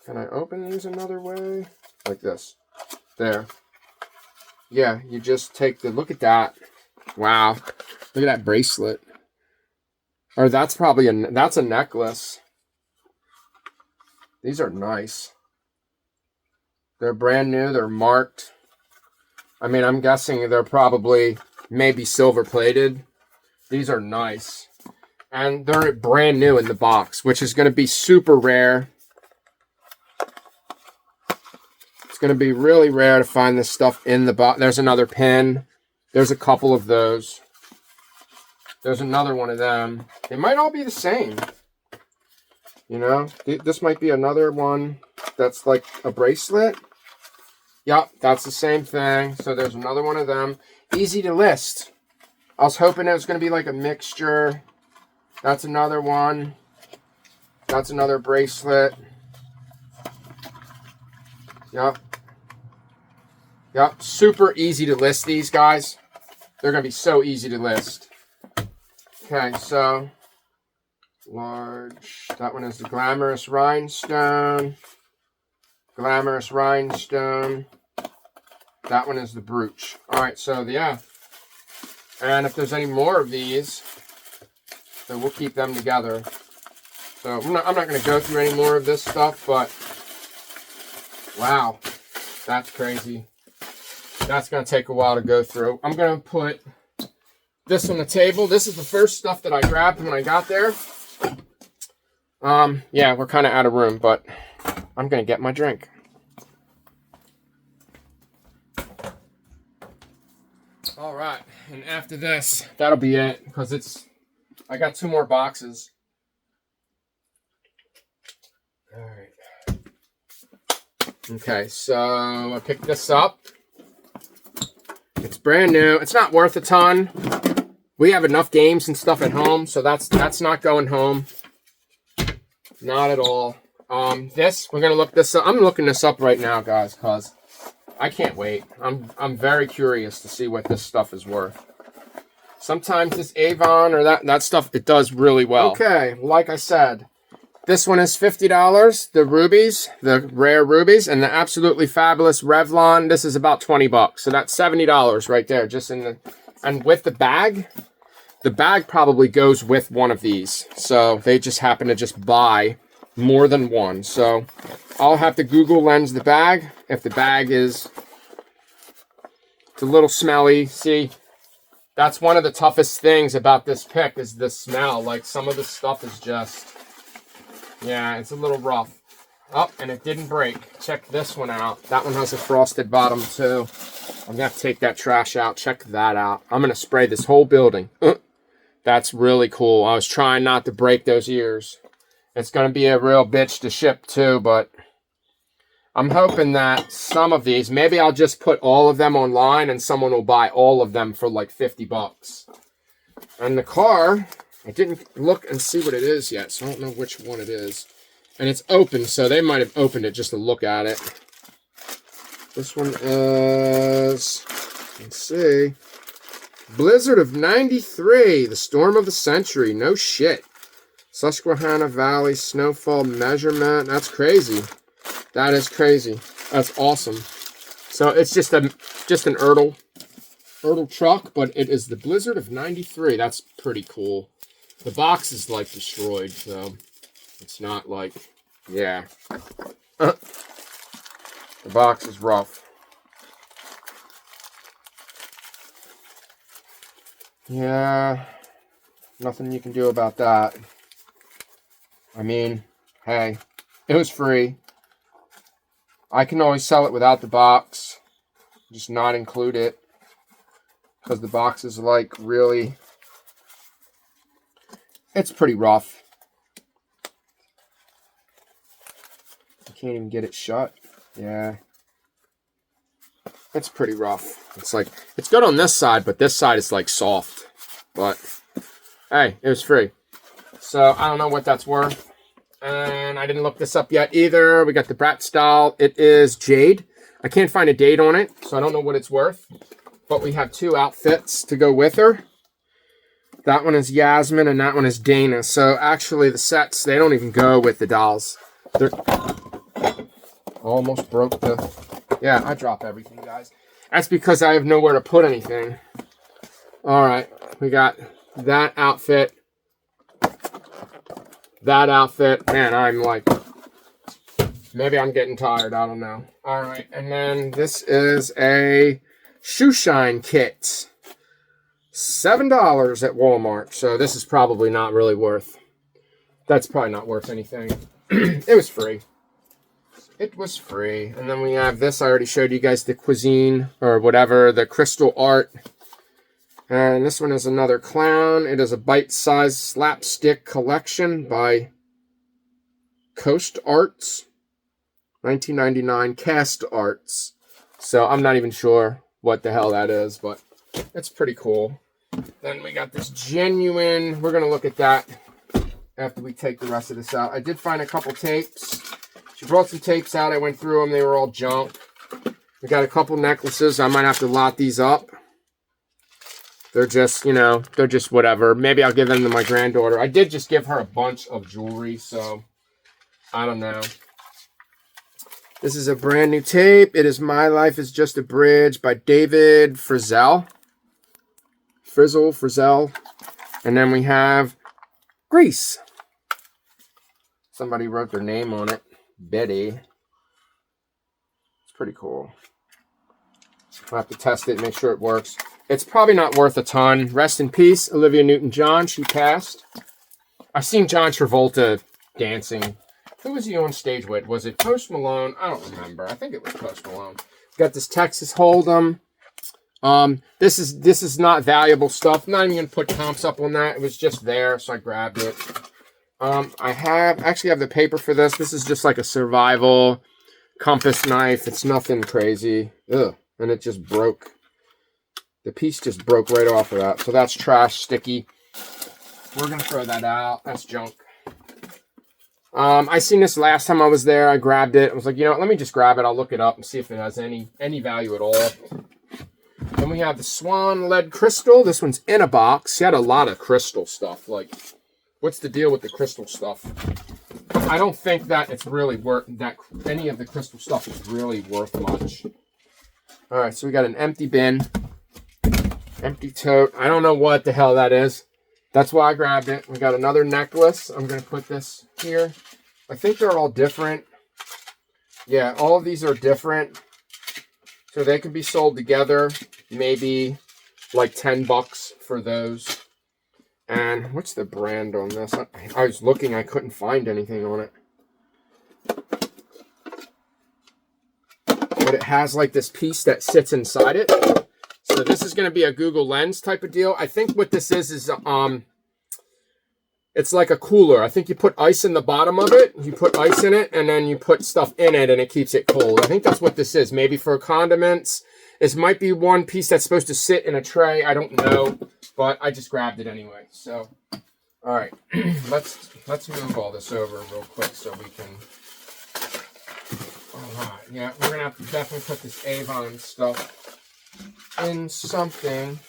Can I open these another way? Like this. There. Yeah, you just take look at that. Wow. Look at that bracelet. Or that's probably that's a necklace. These are nice. They're brand new. They're marked. I mean, I'm guessing they're probably maybe silver plated. These are nice. And they're brand new in the box, which is going to be super rare. It's going to be really rare to find this stuff in the box. There's another pin. There's a couple of those. There's another one of them. They might all be the same. You know, this might be another one that's like a bracelet. Yep, that's the same thing. So there's another one of them. Easy to list. I was hoping it was going to be like a mixture. That's another one. That's another bracelet. Yep. Yep, super easy to list these guys. They're going to be so easy to list. Okay, so large. That one is the Glamorous Rhinestone. Glamorous Rhinestone. That one is the Brooch. All right, so yeah. And if there's any more of these, So we'll keep them together. So I'm not going to go through any more of this stuff, but wow, that's crazy. That's going to take a while to go through. I'm going to put this on the table. This is the first stuff that I grabbed when I got there. Yeah, we're kind of out of room, but I'm going to get my drink. All right, and after this, that'll be it, because I got 2 more boxes. All right. Okay, so I picked this up. It's brand new. It's not worth a ton. We have enough games and stuff at home, so that's not going home. Not at all. We're gonna look this up. I'm looking this up right now, guys, because I can't wait. I'm very curious to see what this stuff is worth. Sometimes this Avon or that stuff, it does really well. Okay, like I said, this one is $50. The rubies, the rare rubies, and the absolutely fabulous Revlon. This is about 20 bucks. So that's $70 right there. And with the bag probably goes with one of these. So they just happen to just buy more than one. So I'll have to Google lens the bag. If the bag it's a little smelly. See, that's one of the toughest things about this pick is the smell. Like some of the stuff is just, yeah, it's a little rough. Oh, and it didn't break. Check this one out. That one has a frosted bottom too. I'm gonna have to take that trash out. Check that out. I'm gonna spray this whole building. That's really cool. I was trying not to break those ears. It's gonna be a real bitch to ship too, but I'm hoping that some of these, maybe I'll just put all of them online and someone will buy all of them for like 50 bucks. And the car, I didn't look and see what it is yet, so I don't know which one it is. And it's open, so they might have opened it just to look at it. This one is, let's see, Blizzard of 93, the storm of the century. No shit. Susquehanna Valley snowfall measurement. That's crazy. That is crazy. That's awesome. So it's just an Ertl truck, but it is the Blizzard of 93. That's pretty cool. The box is like destroyed, so it's not like, yeah. The box is rough. Yeah, nothing you can do about that. I mean, hey, it was free. I can always sell it without the box, just not include it, because the box is like really, it's pretty rough. I can't even get it shut. Yeah. It's pretty rough. It's like, it's good on this side, but this side is like soft. But, hey, it was free. So, I don't know what that's worth. And I didn't look this up yet either. We got the Bratz doll. It is jade. I can't find a date on it, so I don't know what it's worth. But we have 2 outfits to go with her. That one is Yasmin and that one is Dana. So actually the sets, they don't even go with the dolls. They're almost broke the... Yeah, I drop everything, guys. That's because I have nowhere to put anything. Alright, we got that outfit. That outfit. Man, I'm like... Maybe I'm getting tired, I don't know. Alright, and then this is a shoe shine kit. $7 at Walmart. So this is probably not really worth... That's probably not worth anything. It was free. It was free. And then we have this. I already showed you guys the cuisine or whatever, the crystal art. And this one is another clown. It is a bite-sized slapstick collection by Coast Arts. 1999 Cast Arts. So I'm not even sure what the hell that is, but it's pretty cool. Then we got this genuine. We're going to look at that after we take the rest of this out. I did find a couple tapes. She brought some tapes out. I went through them. They were all junk. We got a couple necklaces. I might have to lot these up. They're just, you know, they're just whatever. Maybe I'll give them to my granddaughter. I did just give her a bunch of jewelry, so I don't know. This is a brand new tape. It is My Life is Just a Bridge by David Frizzell. Frizzell. And then we have Grease. Somebody wrote their name on it. Betty. It's pretty cool. I'll have to test it and make sure it works. It's probably not worth a ton. Rest in peace, Olivia Newton-John. She passed. I've seen John Travolta dancing. Who was he on stage with? Was it Post Malone? I don't remember. I think it was Post Malone. Got this Texas Hold'em. This is not valuable stuff. I'm not even gonna put comps up on that. It was just there, so I grabbed it. I actually have the paper for this. This is just like a survival compass knife. It's nothing crazy. Ugh, and it just broke. The piece just broke right off of that. So that's trash, sticky. We're gonna throw that out. That's junk. I seen this last time I was there. I grabbed it. I was like, you know what, let me just grab it. I'll look it up and see if it has any value at all. Then we have the Swan Lead Crystal. This one's in a box. He had a lot of crystal stuff. Like, what's the deal with the crystal stuff? I don't think that it's really worth that. Any of the crystal stuff is really worth much. All right, so we got an empty bin, empty tote. I don't know what the hell that is. That's why I grabbed it. We got another necklace. I'm going to put this here. I think they're all different. Yeah, all of these are different. So they can be sold together. Maybe like $10 for those. And what's the brand on this? I was looking. I couldn't find anything on it. But it has like this piece that sits inside it. So this is going to be a Google Lens type of deal. I think what this is it's like a cooler. I think you put ice in the bottom of it. You put ice in it, and then you put stuff in it, and it keeps it cold. I think that's what this is. Maybe for condiments. This might be one piece that's supposed to sit in a tray. I don't know, but I just grabbed it anyway. So, all right, let's move all this over real quick so we can. All right, yeah, we're gonna have to definitely put this Avon stuff in something.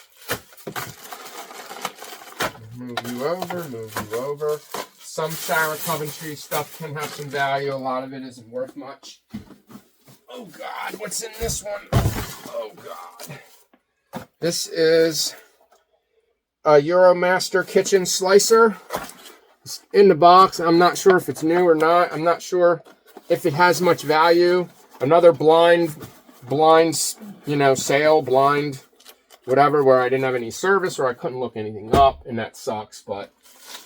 Move you over. Some Sarah Coventry stuff can have some value. A lot of it isn't worth much. Oh God, what's in this one? Oh God. This is a Euromaster kitchen slicer. It's in the box. I'm not sure if it's new or not. I'm not sure if it has much value. Another blind, sale, blind, whatever, where I didn't have any service or I couldn't look anything up, and that sucks, but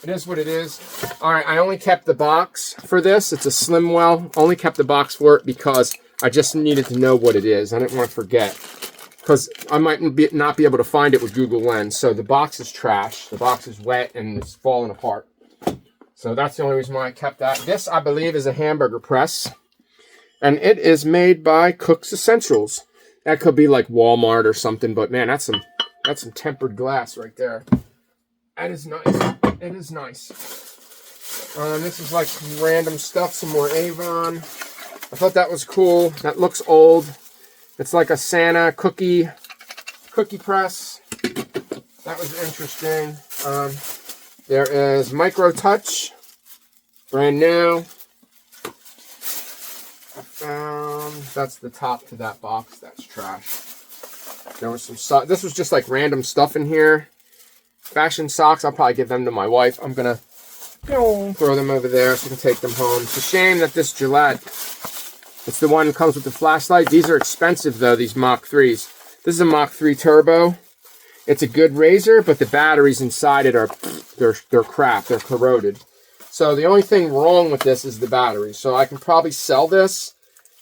it is what it is. All right, I only kept the box for this. It's a Slimwell. Only kept the box for it because I just needed to know what it is. I didn't want to forget because I might not be able to find it with Google Lens. So the box is trash. The box is wet and it's falling apart. So that's the only reason why I kept that. This, I believe, is a hamburger press, and it is made by Cook's Essentials. That could be like Walmart or something, but man, that's some tempered glass right there. That is nice. It is nice. This is like random stuff, some more Avon. I thought that was cool. That looks old. It's like a Santa cookie press. That was interesting. There is Micro Touch, brand new. That's the top to that box. That's trash. There was some this was just like random stuff in here. Fashion socks. I'll probably give them to my wife. I'm gonna throw them over there so we can take them home. It's a shame that this Gillette, it's the one that comes with the flashlight. These are expensive though, these Mach 3s. This is a Mach 3 Turbo. It's a good razor, but the batteries inside it are they're crap. They're corroded. So the only thing wrong with this is the battery. So I can probably sell this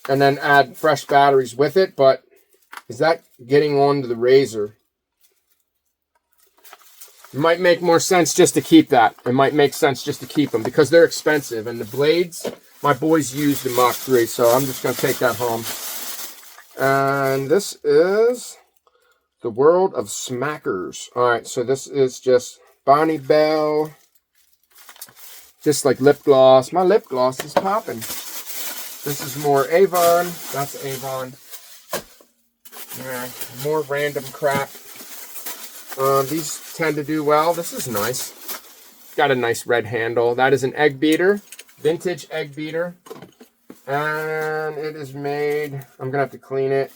and then add fresh batteries with it, but is that getting onto the razor? It might make more sense just to keep that. It might make sense just to keep them because they're expensive. And the blades, my boys use the Mach 3, so I'm just going to take that home. And this is the World of Smackers. All right, so this is just Bonnie Bell. Just like lip gloss. My lip gloss is popping. This is more Avon. That's Avon. Yeah, more random crap. These tend to do well. This is nice. Got a nice red handle. That is an egg beater. Vintage egg beater. And it is made... I'm going to have to clean it.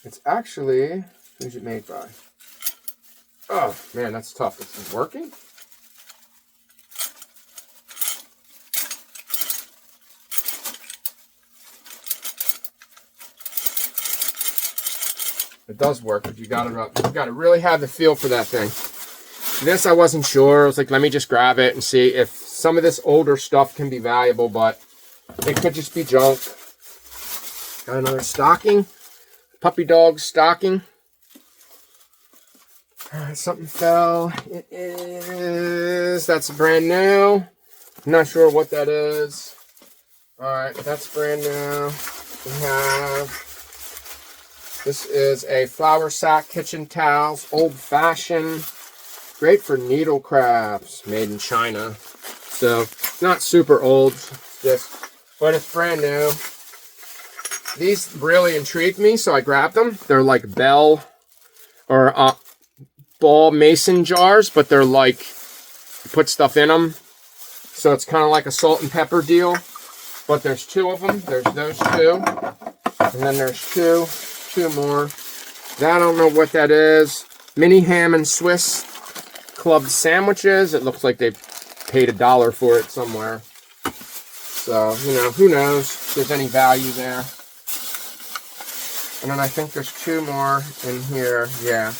It's actually... Who's it made by? Oh, man, that's tough. This is working? It does work, but you got to really have the feel for that thing. This I wasn't sure. I was like, let me just grab it and see if some of this older stuff can be valuable, but it could just be junk. Got another stocking. Puppy dog stocking. Something fell. It is. That's brand new. I'm not sure what that is. Alright, that's brand new. We have. This is a flour sack kitchen towels. Old fashioned. Great for needle crafts. Made in China. So, not super old. But it's brand new. These really intrigued me, so I grabbed them. They're like bell or ball mason jars, but they're like, you put stuff in them. So it's kind of like a salt and pepper deal. But there's two of them. There's those two. And then there's two more. I don't know what that is. Mini ham and Swiss club sandwiches. It looks like they paid $1 for it somewhere. So, you know, who knows if there's any value there. And then I think there's two more in here. Yeah.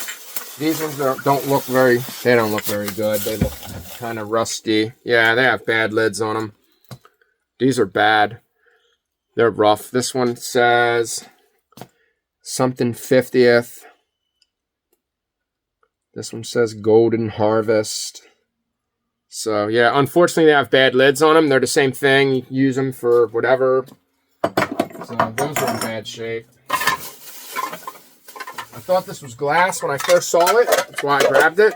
These ones don't look very good. They look kind of rusty. Yeah, they have bad lids on them. These are bad. They're rough. This one says something 50th. This one says Golden Harvest. So, yeah, unfortunately, they have bad lids on them. They're the same thing. You can use them for whatever. So, those are in bad shape. I thought this was glass when I first saw it. That's why I grabbed it.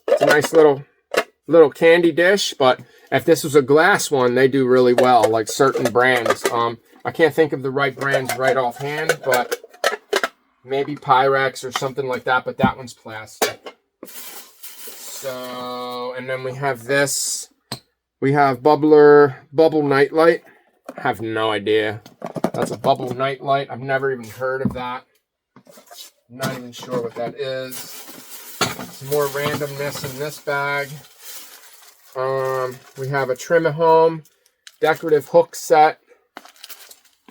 It's a nice little candy dish, but if this was a glass one, they do really well, like certain brands. I can't think of the right brands right offhand, but maybe Pyrex or something like that, but that one's plastic. So, and then we have this. We have Bubble Nightlight. I have no idea. That's a Bubble Nightlight. I've never even heard of that. I'm not even sure what that is. Some more randomness in this bag. We have a Trim at Home decorative hook set.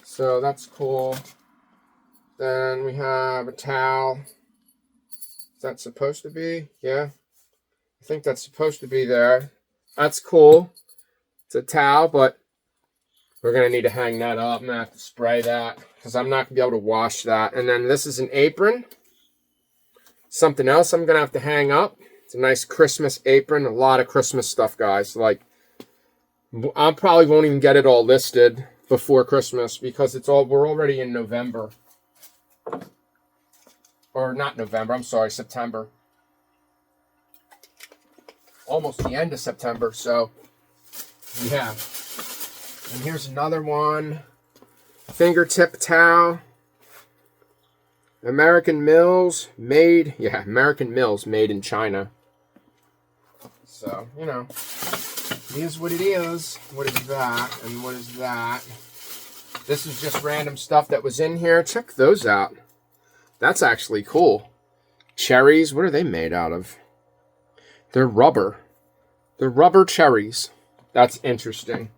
So that's cool. Then we have a towel. Is that supposed to be? Yeah. I think that's supposed to be there. That's cool. It's a towel, but we're going to need to hang that up. I'm going to have to spray that because I'm not going to be able to wash that. And then this is an apron. Something else I'm going to have to hang up. It's a nice Christmas apron. A lot of Christmas stuff, guys. Like, I probably won't even get it all listed before Christmas because we're already in November. Or not November, I'm sorry, September. Almost the end of September, so yeah. And here's another one. Fingertip towel. American Mills made in China. So, you know, it is what it is. What is that? And what is that? This is just random stuff that was in here. Check those out. That's actually cool. Cherries, what are they made out of? They're rubber. They're rubber cherries. That's interesting.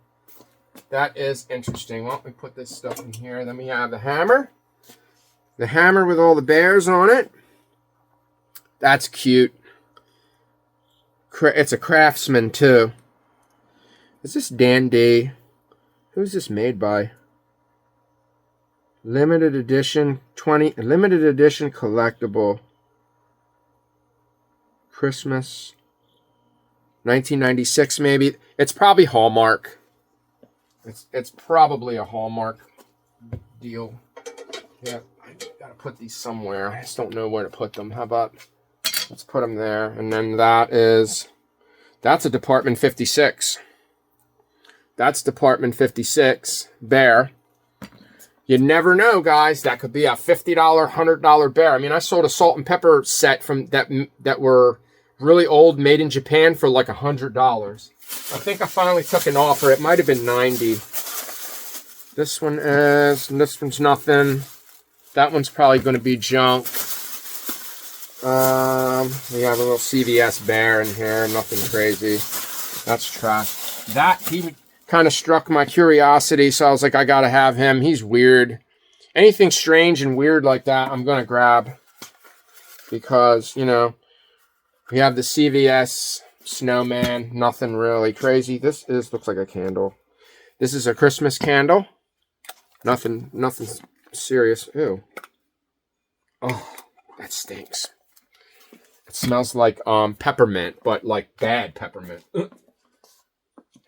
That is interesting. Well, let me put this stuff in here. Then we have the hammer. The hammer with all the bears on it. That's cute. It's a Craftsman, too. Is this Dan D? Who's this made by? Limited edition collectible. Christmas. 1996, maybe. It's probably Hallmark. It's probably a Hallmark deal. Yeah, I gotta put these somewhere. I just don't know where to put them. How about, let's put them there. And then that's a Department 56. That's Department 56 bear. You never know, guys. That could be a $50, $100 bear. I mean, I sold a salt and pepper set from that were really old, made in Japan for like $100. I think I finally took an offer. It might have been $90. This one is, and this one's nothing. That one's probably going to be junk. We have a little CVS bear in here. Nothing crazy. That's trash. He kind of struck my curiosity, so I was like, I got to have him. He's weird. anything strange and weird like that, I'm going to grab. Because, you know, we have the CVS snowman. Nothing really crazy. This looks like a candle. This is a Christmas candle. Nothing serious. Ew. Oh, that stinks. It smells like peppermint, but like bad peppermint.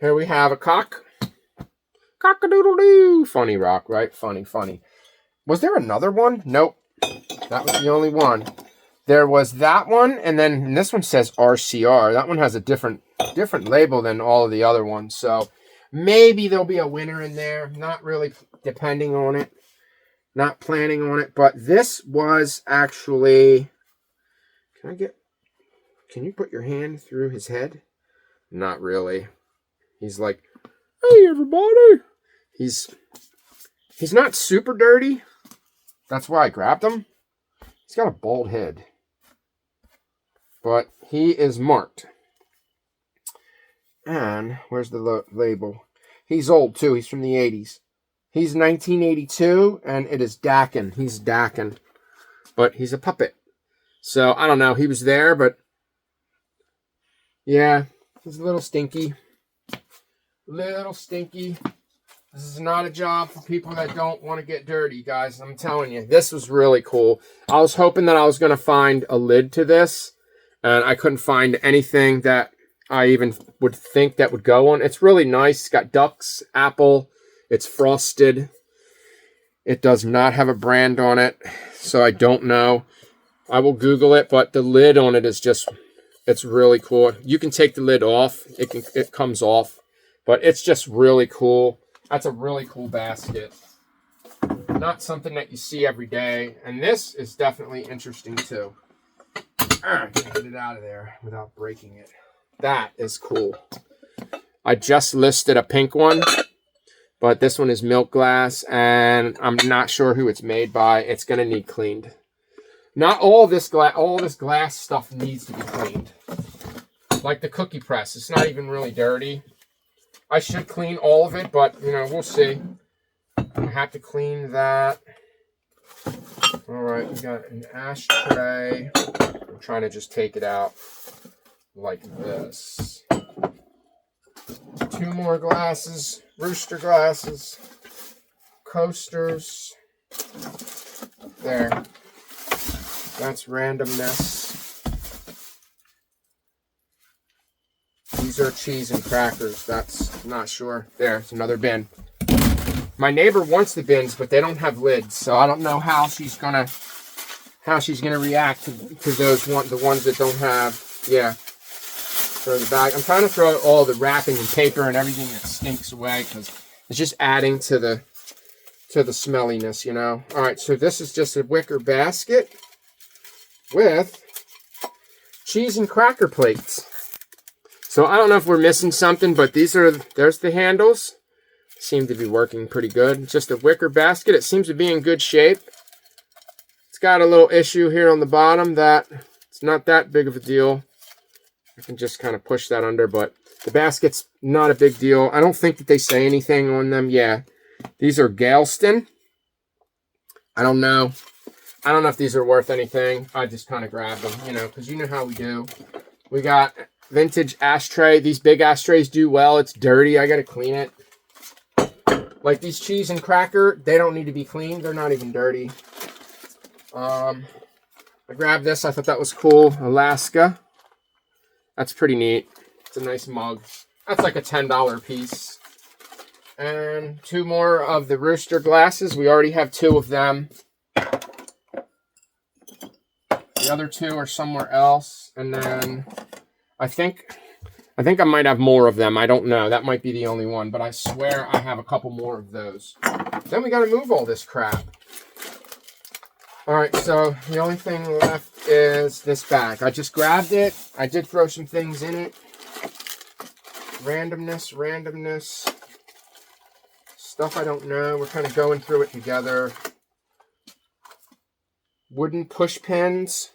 Here we have a cock-a-doodle-doo. Funny rock, right? Funny. Was there another one? Nope. That was the only one. There was that one, and then this one says RCR. That one has a different label than all of the other ones. So maybe there'll be a winner in there. Not really depending on it. Not planning on it. But this was actually... Can you put your hand through his head? Not really. He's like, hey, everybody. He's not super dirty. That's why I grabbed him. He's got a bald head. But he is marked. And where's the label? He's old, too. He's from the 80s. He's 1982, and it is Dakin. He's Dakin. But he's a puppet. So, I don't know. He was there, but... yeah, he's a little stinky. Little stinky. This is not a job for people that don't want to get dirty, guys. I'm telling you. This was really cool. I was hoping that I was going to find a lid to this. And I couldn't find anything that I even would think that would go on. It's really nice. It's got ducks, apple. It's frosted. It does not have a brand on it. So I don't know. I will Google it. But the lid on it is just... it's really cool. You can take the lid off. It comes off. But it's just really cool. That's a really cool basket. Not something that you see every day. And this is definitely interesting too. Can't get it out of there without breaking it. That is cool. I just listed a pink one. But this one is milk glass. And I'm not sure who it's made by. It's going to need cleaned. Not all this glass stuff needs to be cleaned. Like the cookie press. It's not even really dirty. I should clean all of it, but, you know, we'll see. I have to clean that. All right, we got an ashtray. I'm trying to just take it out like this. 2 more glasses. Rooster glasses. Coasters. There. That's randomness. These are cheese and crackers. That's not sure. There's another bin. My neighbor wants the bins, but they don't have lids, so I don't know how she's gonna react to the ones that don't have. Yeah. Throw the bag. I'm trying to throw all the wrapping and paper and everything that stinks away because it's just adding to the smelliness, you know. All right, so this is just a wicker basket with cheese and cracker plates. So I don't know if we're missing something, but there's the handles. Seem to be working pretty good. Just a wicker basket. It seems to be in good shape. It's got a little issue here on the bottom that it's not that big of a deal. I can just kind of push that under, but the basket's not a big deal. I don't think that they say anything on them. Yeah, these are Galston. I don't know. I don't know if these are worth anything. I just kind of grabbed them, you know, because you know how we do. We got vintage ashtray. These big ashtrays do well. It's dirty. I got to clean it. Like these cheese and cracker, they don't need to be cleaned. They're not even dirty. I grabbed this. I thought that was cool. Alaska. That's pretty neat. It's a nice mug. That's like a $10 piece. And 2 more of the Rooster glasses. We already have 2 of them. The other 2 are somewhere else. And then I think I might have more of them. I don't know. That might be the only one. But I swear I have a couple more of those. Then we got to move all this crap. All right, so the only thing left is this bag. I just grabbed it. I did throw some things in it. Randomness. Stuff I don't know. We're kind of going through it together. Wooden push pins.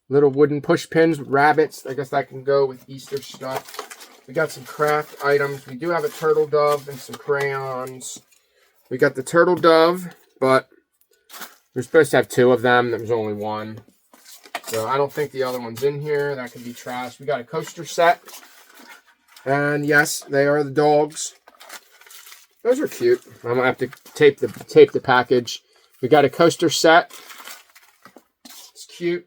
Little wooden push pins with rabbits. I guess that can go with Easter stuff. We got some craft items. We do have a turtle dove and some crayons. We got the turtle dove, but we're supposed to have 2 of them. There was only 1. So I don't think the other one's in here. That could be trash. We got a coaster set. And yes, they are the dogs. Those are cute. I'm gonna have to tape the package. We got a coaster set. It's cute.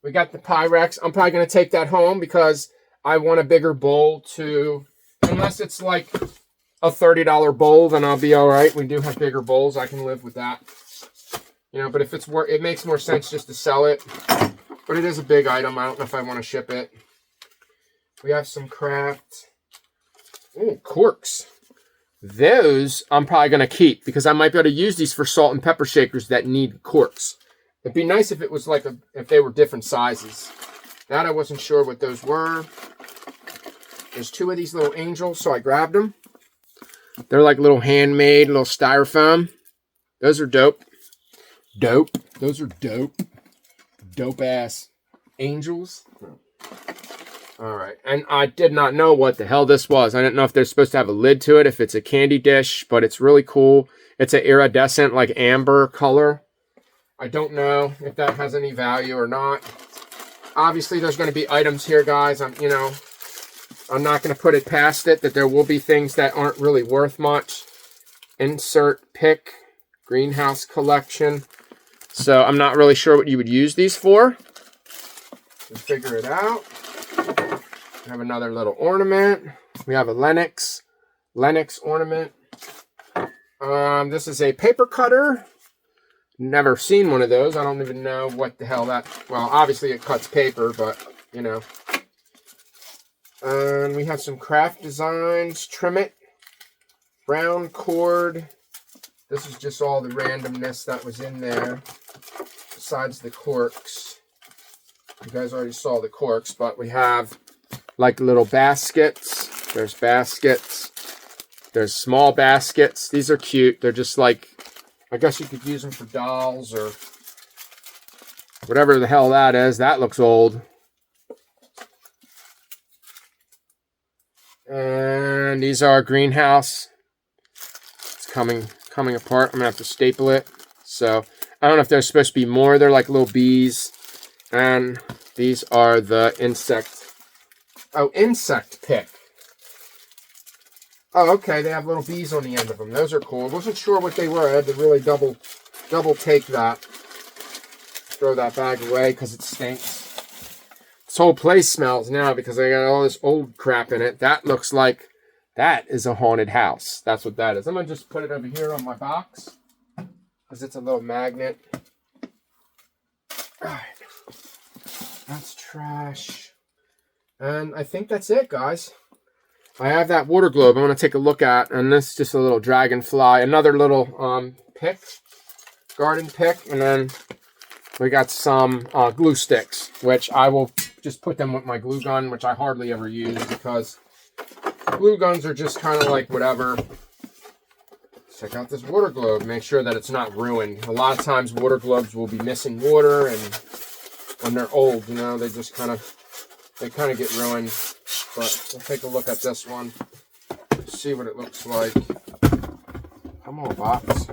We got the Pyrex. I'm probably gonna take that home because I want a bigger bowl to, unless it's like a $30 bowl, then I'll be all right. We do have bigger bowls. I can live with that. You know, but if it's it makes more sense just to sell it. But it is a big item. I don't know if I want to ship it. We have some craft. Oh, corks. Those I'm probably going to keep because I might be able to use these for salt and pepper shakers that need corks. It'd be nice if it was like if they were different sizes. That I wasn't sure what those were. There's 2 of these little angels, so I grabbed them. They're like little handmade, little styrofoam. Those are dope. Dope. Those are dope. Dope ass angels. All right. And I did not know what the hell this was. I didn't know if they're supposed to have a lid to it, if it's a candy dish, but it's really cool. It's an iridescent, like amber color. I don't know if that has any value or not. Obviously, there's going to be items here, guys. I'm not going to put it past it that there will be things that aren't really worth much. Insert pick, greenhouse collection. So I'm not really sure what you would use these for. We'll figure it out. We have another little ornament. We have a Lennox ornament. This is a paper cutter. Never seen one of those. I don't even know what the hell that... Well, obviously it cuts paper, but, you know. And we have some craft designs. Trim it. Brown cord. This is just all the randomness that was in there. Besides the corks. You guys already saw the corks, but we have like little baskets. There's baskets. There's small baskets. These are cute. They're just like, I guess you could use them for dolls or whatever the hell that is. That looks old. And these are greenhouse. It's coming apart. I'm gonna have to staple it. So I don't know if there's supposed to be more. They're like little bees. And these are the insect pick. Oh, okay. They have little bees on the end of them. Those are cool. I wasn't sure what they were. I had to really double take that. Throw that bag away because it stinks. This whole place smells now because I got all this old crap in it. That looks like that is a haunted house. That's what that is. I'm going to just put it over here on my box because it's a little magnet. All right. That's trash. And I think that's it, guys. I have that water globe I want to take a look at. And this is just a little dragonfly. Another little pick. Garden pick. And then we got some glue sticks, which I will just put them with my glue gun, which I hardly ever use because glue guns are just kind of like whatever. Check out this water globe. Make sure that it's not ruined. A lot of times water globes will be missing water, and when they're old, you know, they kind of get ruined. But we'll take a look at this one. See what it looks like. Come on, box.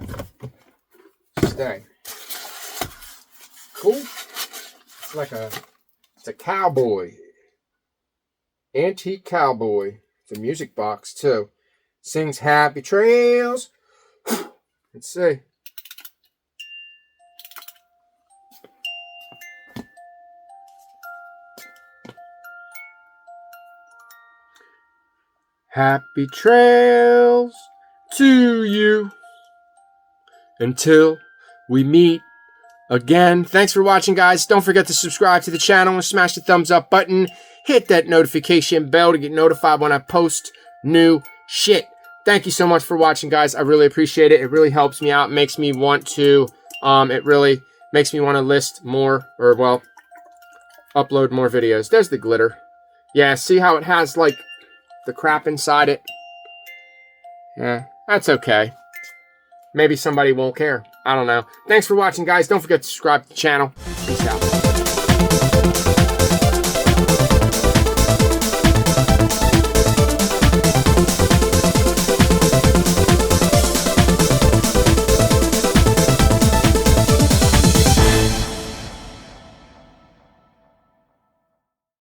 Stay. Cool. It's a cowboy. Antique cowboy. It's a music box too. Sings happy trails. Let's see. Happy trails to you until we meet again. Thanks for watching, guys. Don't forget to subscribe to the channel and smash the thumbs up button. Hit that notification bell to get notified when I post new shit. Thank you so much for watching, guys. I really appreciate it. It really helps me out. Makes me want to, it really makes me want to list more, or, well, upload more videos. There's the glitter. Yeah, see how it has, like, the crap inside it? Yeah, that's okay. Maybe somebody won't care. I don't know. Thanks for watching, guys. Don't forget to subscribe to the channel. Peace out.